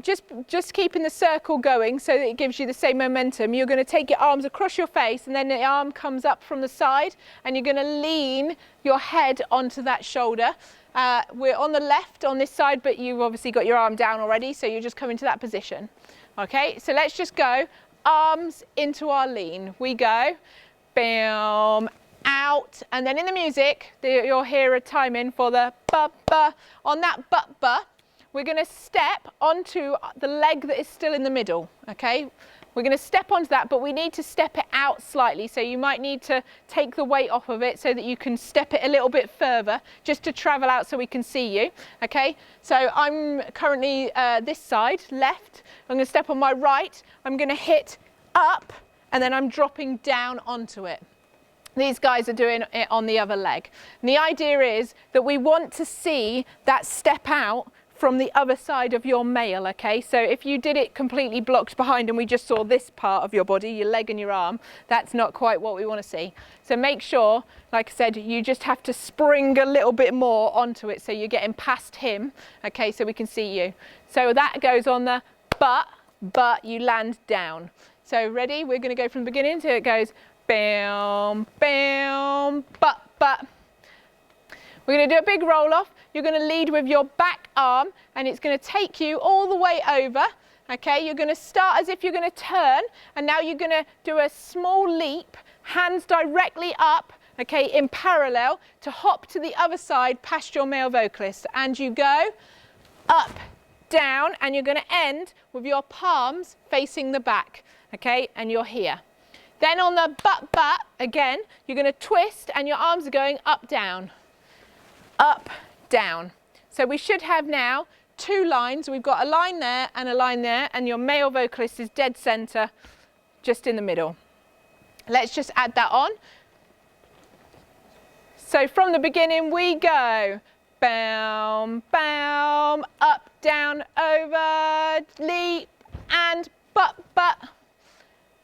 Just keeping the circle going so that it gives you the same momentum. You're going to take your arms across your face, and then the arm comes up from the side, and you're going to lean your head onto that shoulder. We're on the left on this side, but you've obviously got your arm down already, so you just come into that position. Okay, so let's just go arms into our lean. We go, bam, out, and then in the music, you'll hear a timing for the ba-ba. On that ba-ba, we're going to step onto the leg that is still in the middle, okay? We're going to step onto that, but we need to step it out slightly. So you might need to take the weight off of it so that you can step it a little bit further, just to travel out so we can see you, okay? So I'm currently this side, left. I'm going to step on my right. I'm going to hit up, and then I'm dropping down onto it. These guys are doing it on the other leg. And the idea is that we want to see that step out from the other side of your male, okay? So if you did it completely blocked behind and we just saw this part of your body, your leg and your arm, that's not quite what we want to see. So make sure, like I said, you just have to spring a little bit more onto it so you're getting past him, okay, so we can see you. So that goes on the but you land down. So ready? We're going to go from the beginning so it goes bam, bam, but. We're going to do a big roll off. You're going to lead with your back arm, and it's going to take you all the way over, Okay, you're going to start as if you're going to turn, and now you're going to do a small leap, hands directly up, okay, in parallel, to hop to the other side past your male vocalist. And you go up, down, and you're going to end with your palms facing the back, okay, and you're here. Then on the but, again, you're going to twist, and your arms are going up, down, down. So we should have now 2 lines. We've got a line there and a line there, and your male vocalist is dead center, just in the middle. Let's just add that on. So from the beginning we go, bound, bound, up, down, over, leap, and but.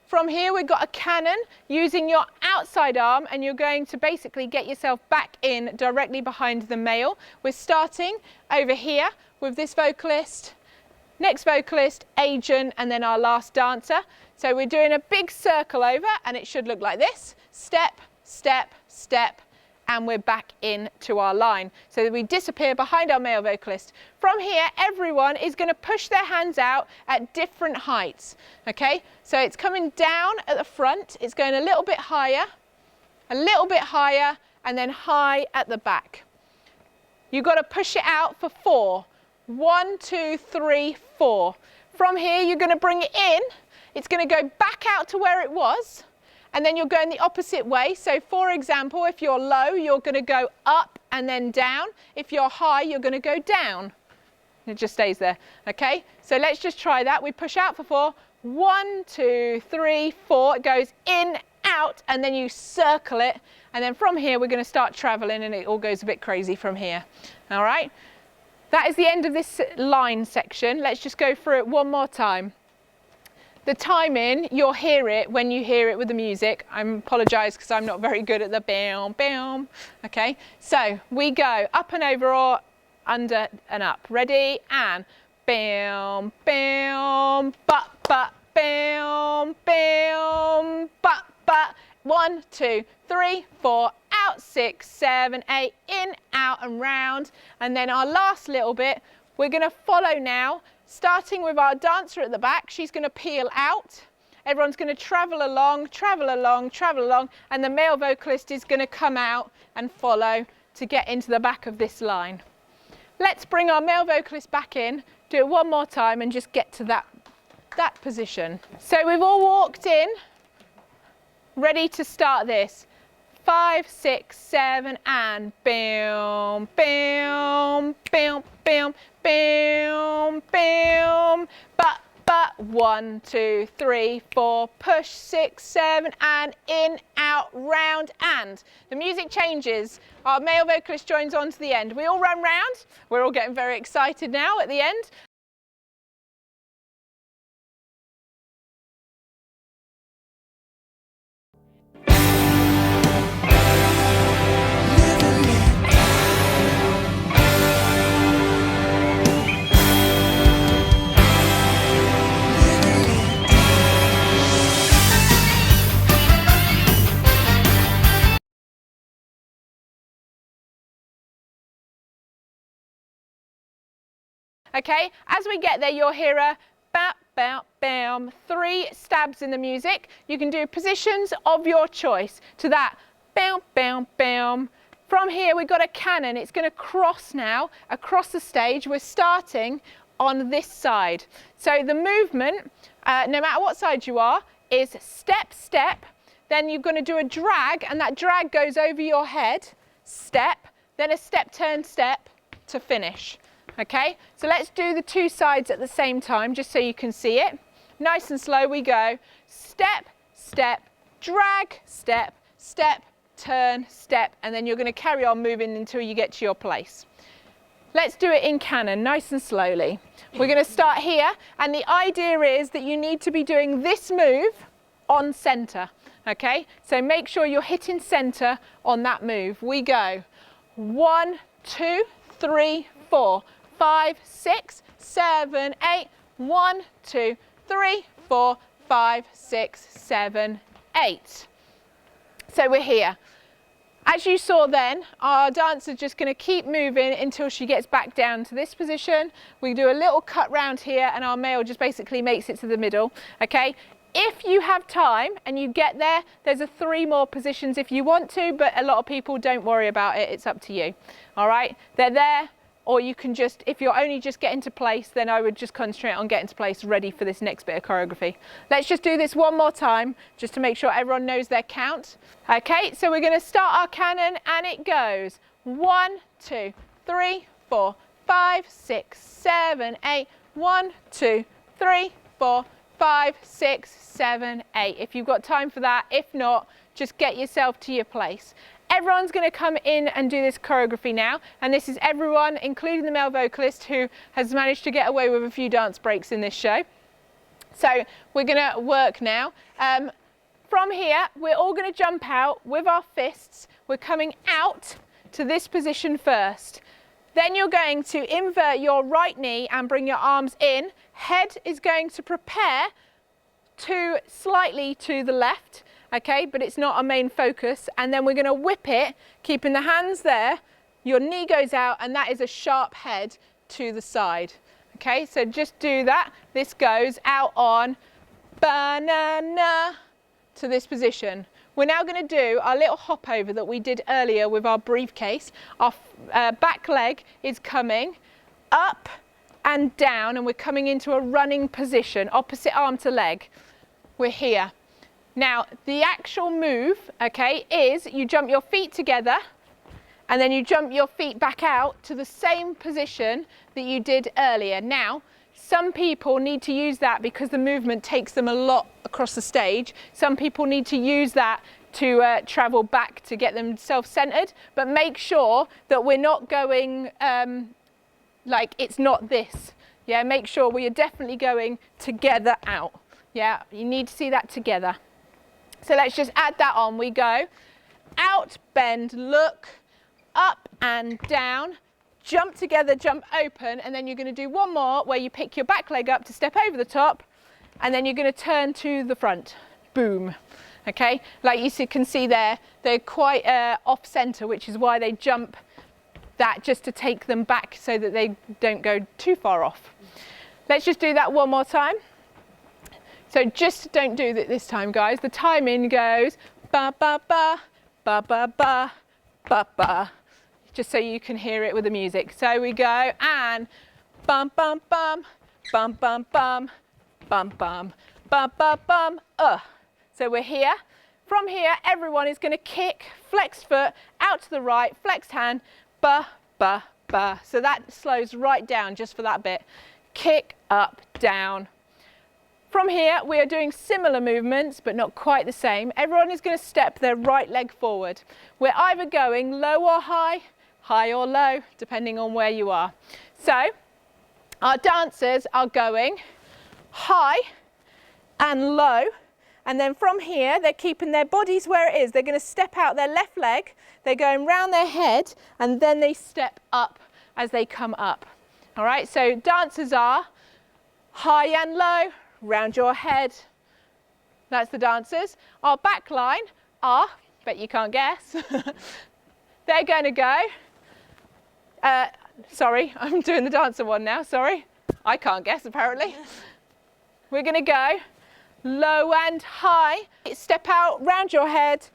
From here we've got a cannon using your outside arm, and you're going to basically get yourself back in directly behind the male. We're starting over here with this vocalist, next vocalist, agent, and then our last dancer. So we're doing a big circle over, and it should look like this. Step, step, step, and we're back into our line. So that we disappear behind our male vocalist. From here, everyone is going to push their hands out at different heights. Okay, so it's coming down at the front, it's going a little bit higher, and then high at the back. You've got to push it out for 4. 1, 2, 3, 4. From here, you're going to bring it in. It's going to go back out to where it was, and then you're going the opposite way. So for example, if you're low, you're going to go up and then down. If you're high, you're going to go down. It just stays there. Okay, so let's just try that. We push out for 4. 1, 2, 3, 4. It goes in, out, and then you circle it. And then from here, we're going to start traveling, and it all goes a bit crazy from here. All right, that is the end of this line section. Let's just go through it one more time. The timing, you'll hear it when you hear it with the music. I apologise because I'm not very good at the bam, bam. Okay, so we go up and over or under and up. Ready? And bam, bam, but, bam, bam, but. 1, 2, 3, 4, out, 6, 7, 8, in, out and round. And then our last little bit, we're going to follow now, starting with our dancer at the back. She's going to peel out. Everyone's going to travel along, and the male vocalist is going to come out and follow to get into the back of this line. Let's bring our male vocalist back in, do it one more time, and just get to that position. So we've all walked in, ready to start this. 5, 6, 7, and bam, bam, bam, bam, bam, bam, but, 1, 2, 3, 4, push, 6, 7, and in, out, round, and. The music changes. Our male vocalist joins on to the end. We all run round. We're all getting very excited now at the end. Okay, as we get there, you'll hear a bam, bam, bam, 3 stabs in the music. You can do positions of your choice to that bam, bam, bam. From here, we've got a cannon. It's going to cross now across the stage. We're starting on this side. So the movement, no matter what side you are, is step, step. Then you're going to do a drag, and that drag goes over your head, step, then a step, turn, step to finish. Okay, so let's do the 2 sides at the same time, just so you can see it. Nice and slow we go. Step, step, drag, step, step, turn, step, and then you're going to carry on moving until you get to your place. Let's do it in canon, nice and slowly. We're going to start here, and the idea is that you need to be doing this move on centre. Okay, so make sure you're hitting centre on that move. We go 1, 2, 3, 4. 5, 6, 7, 8. 1, 2, 3, 4, 5, 6, 7, 8. So we're here. As you saw then, our dancer's just going to keep moving until she gets back down to this position. We do a little cut round here and our male just basically makes it to the middle, okay? If you have time and you get there, there's 3 more positions if you want to, but a lot of people don't worry about it, it's up to you, all right? They're there, or you can just, if you're only just getting to place, then I would just concentrate on getting to place ready for this next bit of choreography. Let's just do this one more time, just to make sure everyone knows their count. Okay, so we're going to start our canon, and it goes 1, 2, 3, 4, 5, 6, 7, 8. 1, 2, 3, 4, 5, 6, 7, 8. If you've got time for that, if not, just get yourself to your place. Everyone's going to come in and do this choreography now, and this is everyone, including the male vocalist, who has managed to get away with a few dance breaks in this show. So we're going to work now. From here, we're all going to jump out with our fists. We're coming out to this position first. Then you're going to invert your right knee and bring your arms in. Head is going to prepare to slightly to the left. Okay, but it's not our main focus, and then we're going to whip it, keeping the hands there, your knee goes out, and that is a sharp head to the side. Okay, so just do that. This goes out on banana to this position. We're now going to do our little hop over that we did earlier with our briefcase. Our back leg is coming up and down, and we're coming into a running position, opposite arm to leg. We're here. Now, the actual move, okay, is you jump your feet together and then you jump your feet back out to the same position that you did earlier. Now, some people need to use that because the movement takes them a lot across the stage. Some people need to use that to travel back to get them self-centered, but make sure that we're not going like it's not this. Yeah, make sure we are definitely going together out. Yeah, you need to see that together. So let's just add that on. We go out, bend, look, up and down, jump together, jump open, and then you're going to do one more where you pick your back leg up to step over the top, and then you're going to turn to the front. Boom. Okay, like you can see there, they're quite off center, which is why they jump that just to take them back so that they don't go too far off. Let's just do that one more time. So just don't do that this time, guys. The timing goes ba ba ba ba ba ba ba ba, just so you can hear it with the music. So we go and bum bum bum bum bum bum bum bum bum bum bum. So we're here. From here, everyone is going to kick, flex foot out to the right, flex hand, ba ba ba. So that slows right down just for that bit. Kick up, down. From here, we are doing similar movements, but not quite the same. Everyone is going to step their right leg forward. We're either going low or high, high or low, depending on where you are. So our dancers are going high and low, and then from here, they're keeping their bodies where it is. They're going to step out their left leg, they're going round their head, and then they step up as they come up. All right, so dancers are high and low, round your head. That's the dancers. Our back line are, bet you can't guess, they're going to go, sorry, I'm doing the dancer one now, sorry. I can't guess apparently. We're going to go low and high. Step out, round your head,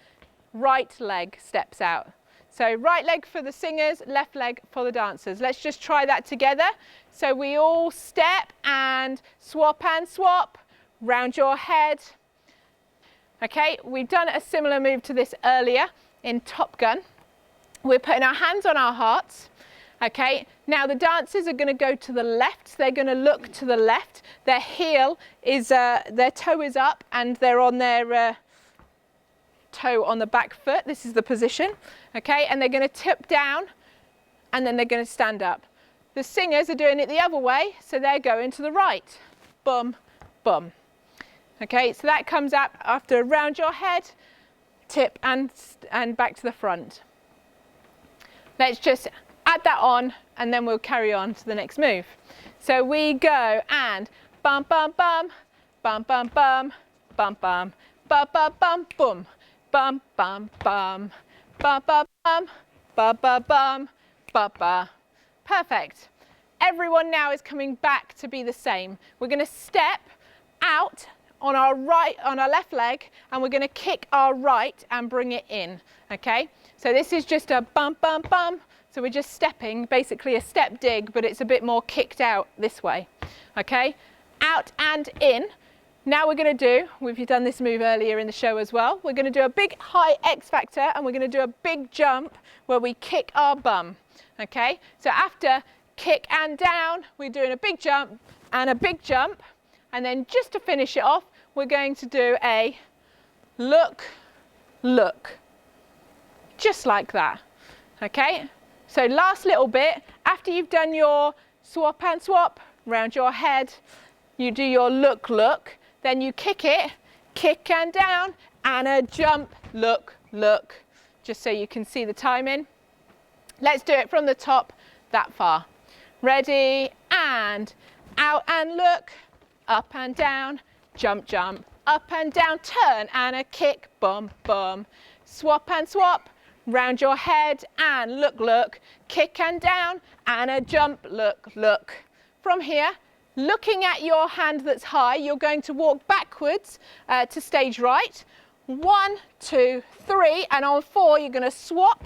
right leg steps out. So right leg for the singers, left leg for the dancers. Let's just try that together. So we all step and swap, round your head. Okay, we've done a similar move to this earlier in Top Gun. We're putting our hands on our hearts. Okay, now the dancers are going to go to the left. They're going to look to the left. Their heel is, their toe is up and they're on their toe on the back foot. This is the position. Okay, and they're going to tip down and then they're going to stand up. The singers are doing it the other way, so they're going to the right. Bum, bum. Okay, so that comes up after round your head, tip and back to the front. Let's just add that on and then we'll carry on to the next move. So we go and bum, bum, bum, bum, bum, bum, bum, bum, bum, bum, bum, boom, bum, bum, bum, ba ba bum, ba ba bum, ba ba. Perfect. Everyone now is coming back to be the same. We're going to step out on our left leg, and we're going to kick our right and bring it in. Okay, so this is just a bum bum bum. So we're just stepping, basically a step dig, but it's a bit more kicked out this way. Okay, out and in. Now we're going to do, we've done this move earlier in the show as well, we're going to do a big high X factor, and we're going to do a big jump where we kick our bum. Okay, so after kick and down, we're doing a big jump and a big jump, and then just to finish it off, we're going to do a look, look, just like that. Okay, so last little bit, after you've done your swap and swap round your head, you do your look, look, then you kick it, kick and down, and a jump, look, look, just so you can see the timing. Let's do it from the top that far. Ready, and out and look, up and down, jump, jump, up and down, turn, and a kick, bum, bum. Swap and swap, round your head, and look, look, kick and down, and a jump, look, look. From here, looking at your hand that's high, you're going to walk backwards to stage right. 1, 2, 3, and on 4, you're going to swap,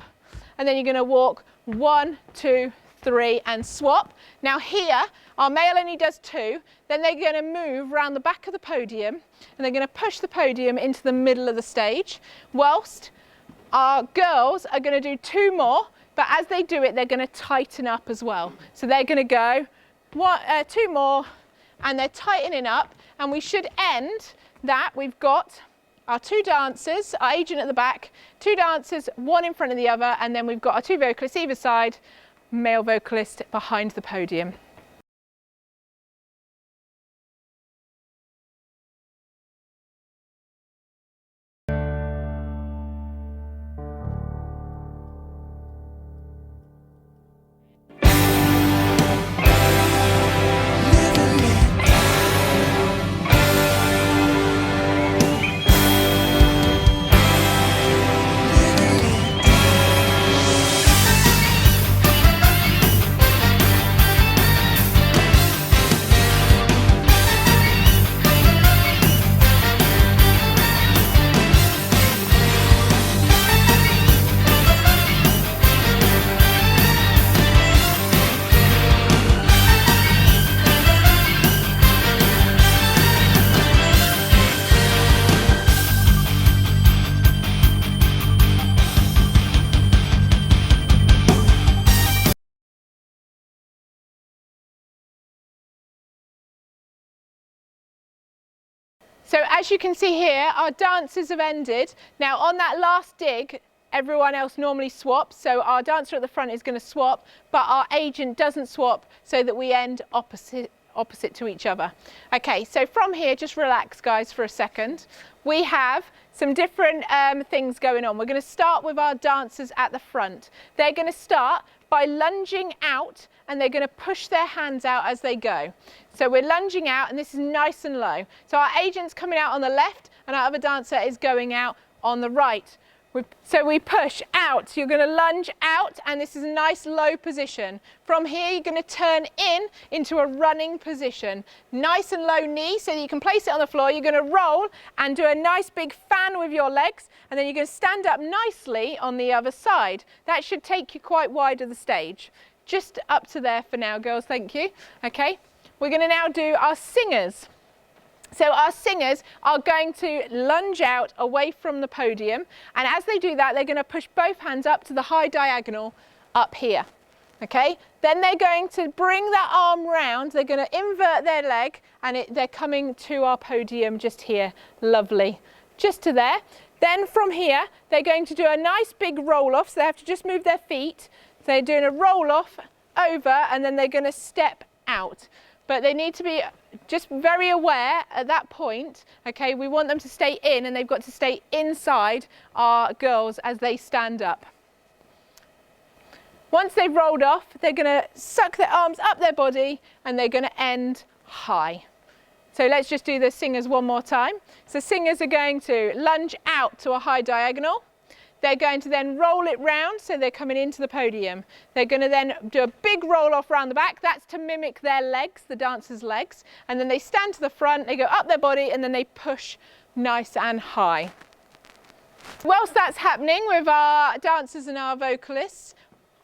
and then you're going to walk 1, 2, 3, and swap. Now here, our male only does 2, then they're going to move around the back of the podium, and they're going to push the podium into the middle of the stage, whilst our girls are going to do 2 more, but as they do it, they're going to tighten up as well. So they're going to go 2 more, and they're tightening up, and we should end that. We've got our 2 dancers, our agent at the back, 2 dancers, 1 in front of the other, and then we've got our 2 vocalists either side, male vocalist behind the podium. So as you can see here, our dances have ended. Now on that last dig, everyone else normally swaps, so our dancer at the front is going to swap, but our agent doesn't swap, so that we end opposite to each other. Okay, so from here, just relax guys for a second. We have some different things going on. We're going to start with our dancers at the front. They're going to start by lunging out, and they're going to push their hands out as they go. So we're lunging out, and this is nice and low. So our agent's coming out on the left, and our other dancer is going out on the right. So we push out, you're going to lunge out, and this is a nice low position. From here, you're going to turn into a running position. Nice and low knee, so that you can place it on the floor. You're going to roll and do a nice big fan with your legs, and then you're going to stand up nicely on the other side. That should take you quite wide of the stage. Just up to there for now, girls, thank you. Okay, we're going to now do our singers. So our singers are going to lunge out away from the podium, and as they do that, they're going to push both hands up to the high diagonal up here. Okay, then they're going to bring that arm round, they're going to invert their leg, and they're coming to our podium just here. Lovely, just to there. Then from here, they're going to do a nice big roll off, so they have to just move their feet. So they're doing a roll off over, and then they're going to step out. But they need to be just very aware at that point. Okay, we want them to stay in, and they've got to stay inside our girls as they stand up. Once they've rolled off, they're going to suck their arms up their body, and they're going to end high. So let's just do the singers one more time. So singers are going to lunge out to a high diagonal. they're going to then roll it round, so they're coming into the podium. They're going to then do a big roll off round the back. That's to mimic their legs, the dancers' legs. And then they stand to the front, they go up their body, and then they push nice and high. Whilst that's happening with our dancers and our vocalists,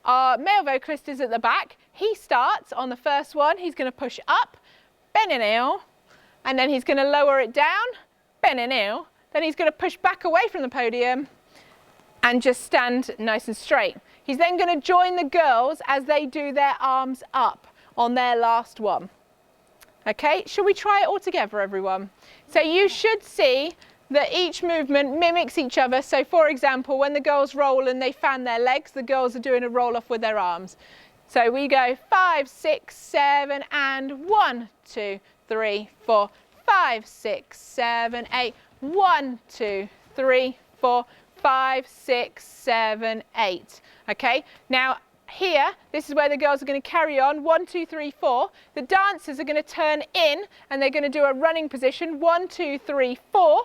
our male vocalist is at the back. He starts on the first one. He's going to push up, bend-in-heel, and then he's going to lower it down, bend-in-heel. Then he's going to push back away from the podium and just stand nice and straight. He's then going to join the girls as they do their arms up on their last one. Okay, shall we try it all together, everyone? So you should see that each movement mimics each other. So for example, when the girls roll and they fan their legs, the girls are doing a roll off with their arms. So we go 5, 6, 7, and 1, 2, 3, 4, 5, 6, 7, 8, 1, 2, 3, 4, 5, 6, 7, 8. Okay, now here, this is where the girls are going to carry on, 1, 2, 3, 4. The dancers are going to turn in and they're going to do a running position, 1, 2, 3, 4.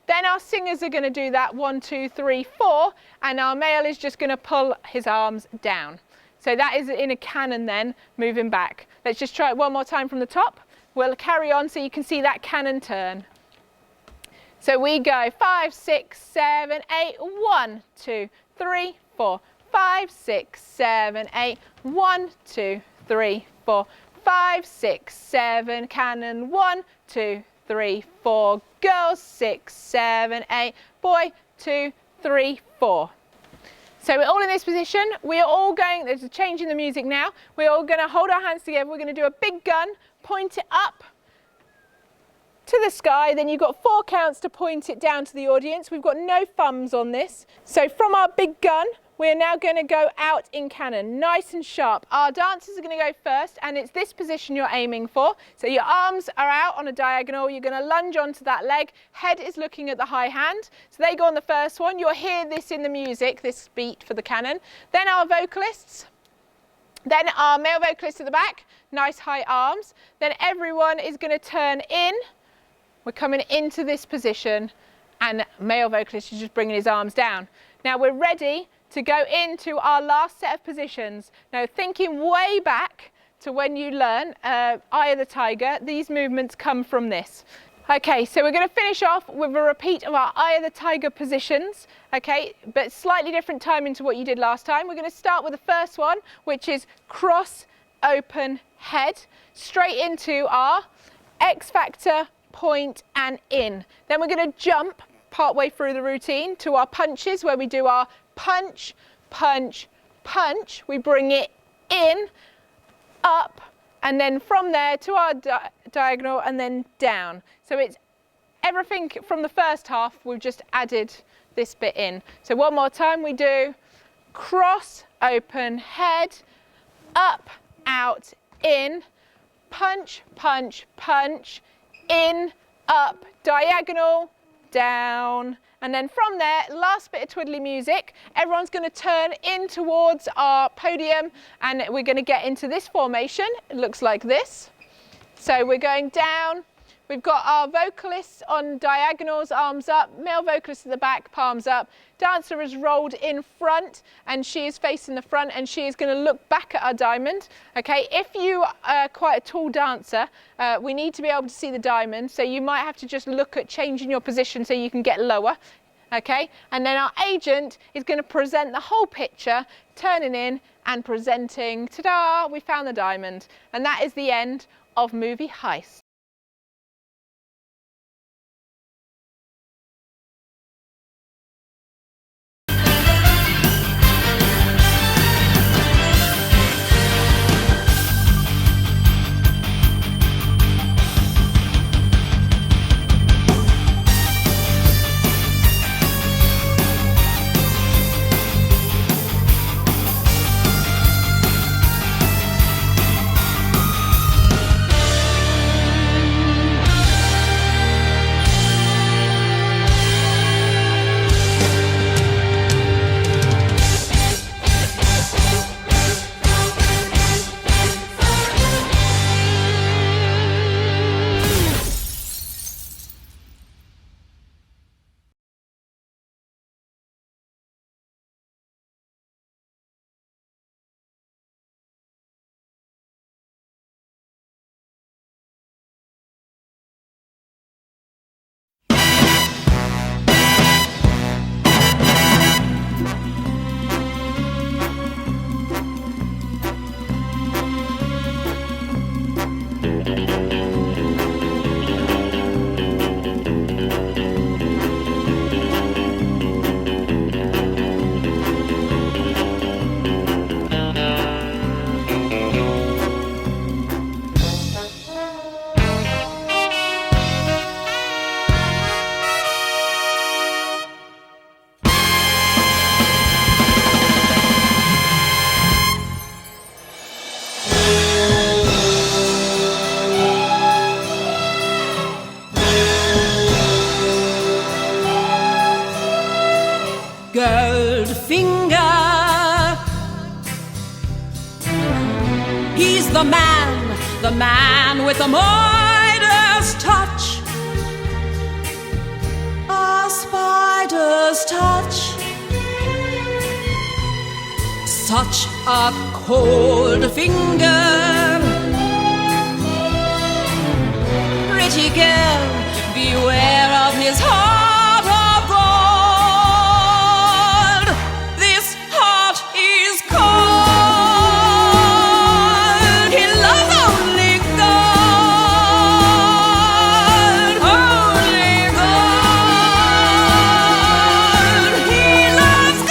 Then our singers are going to do that 1, 2, 3, 4, and our male is just going to pull his arms down. So that is in a canon then, moving back. Let's just try it one more time from the top. We'll carry on so you can see that canon turn. So we go 5, 6, 7, 8, 1, 2, 3, 4, 5, 6, 7, 8, 1, 2, 3, 4, 5, 6, 7, canon 1, 2, 3, 4, girls 6, 7, 8, boy 2, 3, 4. So we're all in this position. We are all going, there's a change in the music now. We're all going to hold our hands together. We're going to do a big gun, point it up to the sky. Then you've got 4 counts to point it down to the audience. We've got no thumbs on this. So from our big gun, we're now going to go out in canon, nice and sharp. Our dancers are going to go first, and it's this position you're aiming for. So your arms are out on a diagonal. You're going to lunge onto that leg. Head is looking at the high hand. So they go on the first one. You'll hear this in the music, this beat for the canon. Then our vocalists. Then our male vocalist at the back, nice high arms. Then everyone is going to turn in. We're coming into this position, and male vocalist is just bringing his arms down. Now we're ready to go into our last set of positions. Now thinking way back to when you learn Eye of the Tiger, these movements come from this. Okay, so we're going to finish off with a repeat of our Eye of the Tiger positions, okay, but slightly different timing to what you did last time. We're going to start with the first one, which is cross, open, head, straight into our X Factor, point and in. Then we're going to jump partway through the routine to our punches, where we do our punch, punch, punch. We bring it in, up, and then from there to our diagonal and then down. So it's everything from the first half, we've just added this bit in. So one more time, we do cross, open, head, up, out, in, punch, punch, punch, in, up, diagonal, down, and then from there, last bit of twiddly music, everyone's going to turn in towards our podium, and we're going to get into this formation. It looks like this. So we're going down. We've got our vocalists on diagonals, arms up, male vocalist at the back, palms up. Dancer is rolled in front, and she is facing the front, and she is going to look back at our diamond. Okay, if you are quite a tall dancer, we need to be able to see the diamond, so you might have to just look at changing your position so you can get lower. Okay, and then our agent is going to present the whole picture, turning in and presenting, ta-da, we found the diamond. And that is the end of Movie Heist. the man with the Midas touch. A spider's touch. Such a cold finger. Pretty girl, beware of his heart of gold. This heart is cold. He loves only gold. Only gold. He loves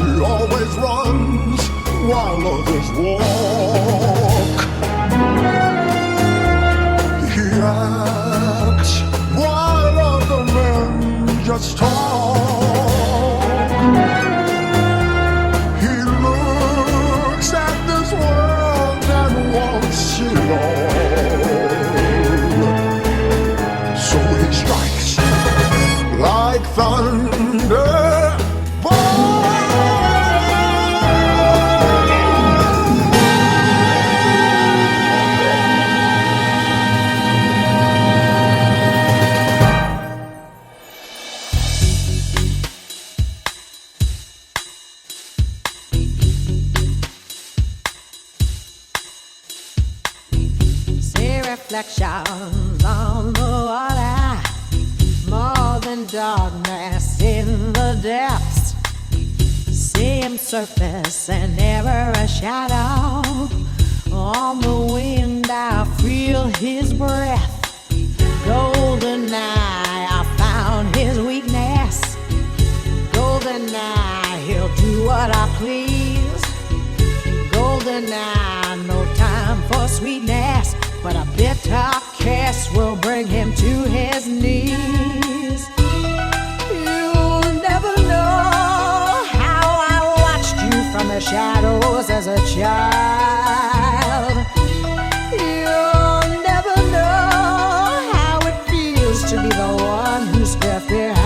He always runs while others walk. He acts while other men just talk. He looks at this world and wants it all. So he strikes like thunder. See reflections on the water, more than darkness in the depths. Same surface and never a shadow. On the wind I feel his breath. Golden eye, I found his weakness. Golden eye, he'll do what I please. Golden eye, no time for sweetness, but a bitter kiss will bring him to his knees. You'll never know how I watched you from the shadows as a child. You'll never know how it feels to be the one who's left behind.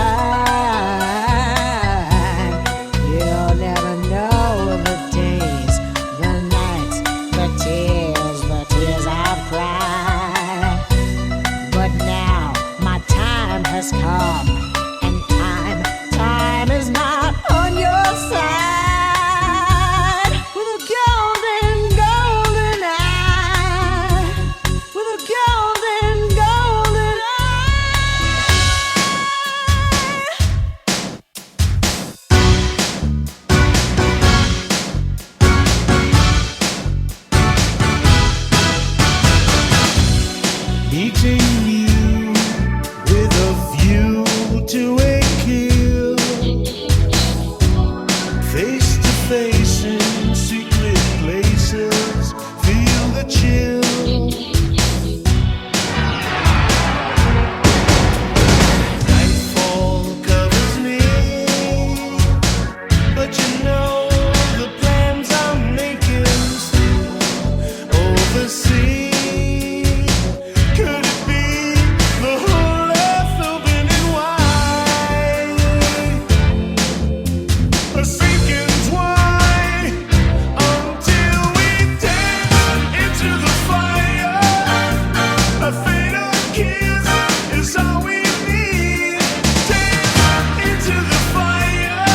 You'll never know the days, the nights, the tears I've cried. But now my time has come, and time is not on your side. With a golden eye, with a golden Meeting you with a view to a kill. Face to face in secret places, feel the chill. Nightfall covers me, but you know the plans I'm making still overseas. Could it be the whole earth opening wide? A sinking twine until we dance into the fire. A fatal kiss is all we need. Dance into the fire.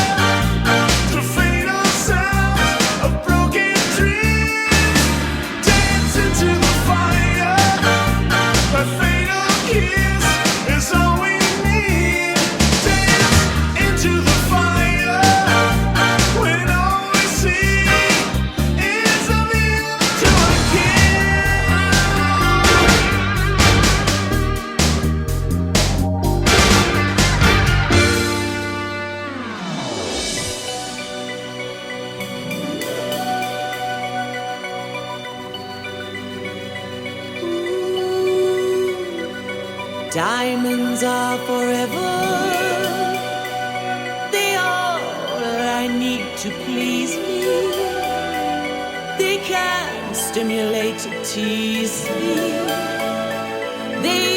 The fatal sounds of broken dreams. Dance into the fire. A fatal kiss is all we need. Dance into the fire when all we see is a view to a Diamonds are forever. They are all I need to please me. They can stimulate, tease me. They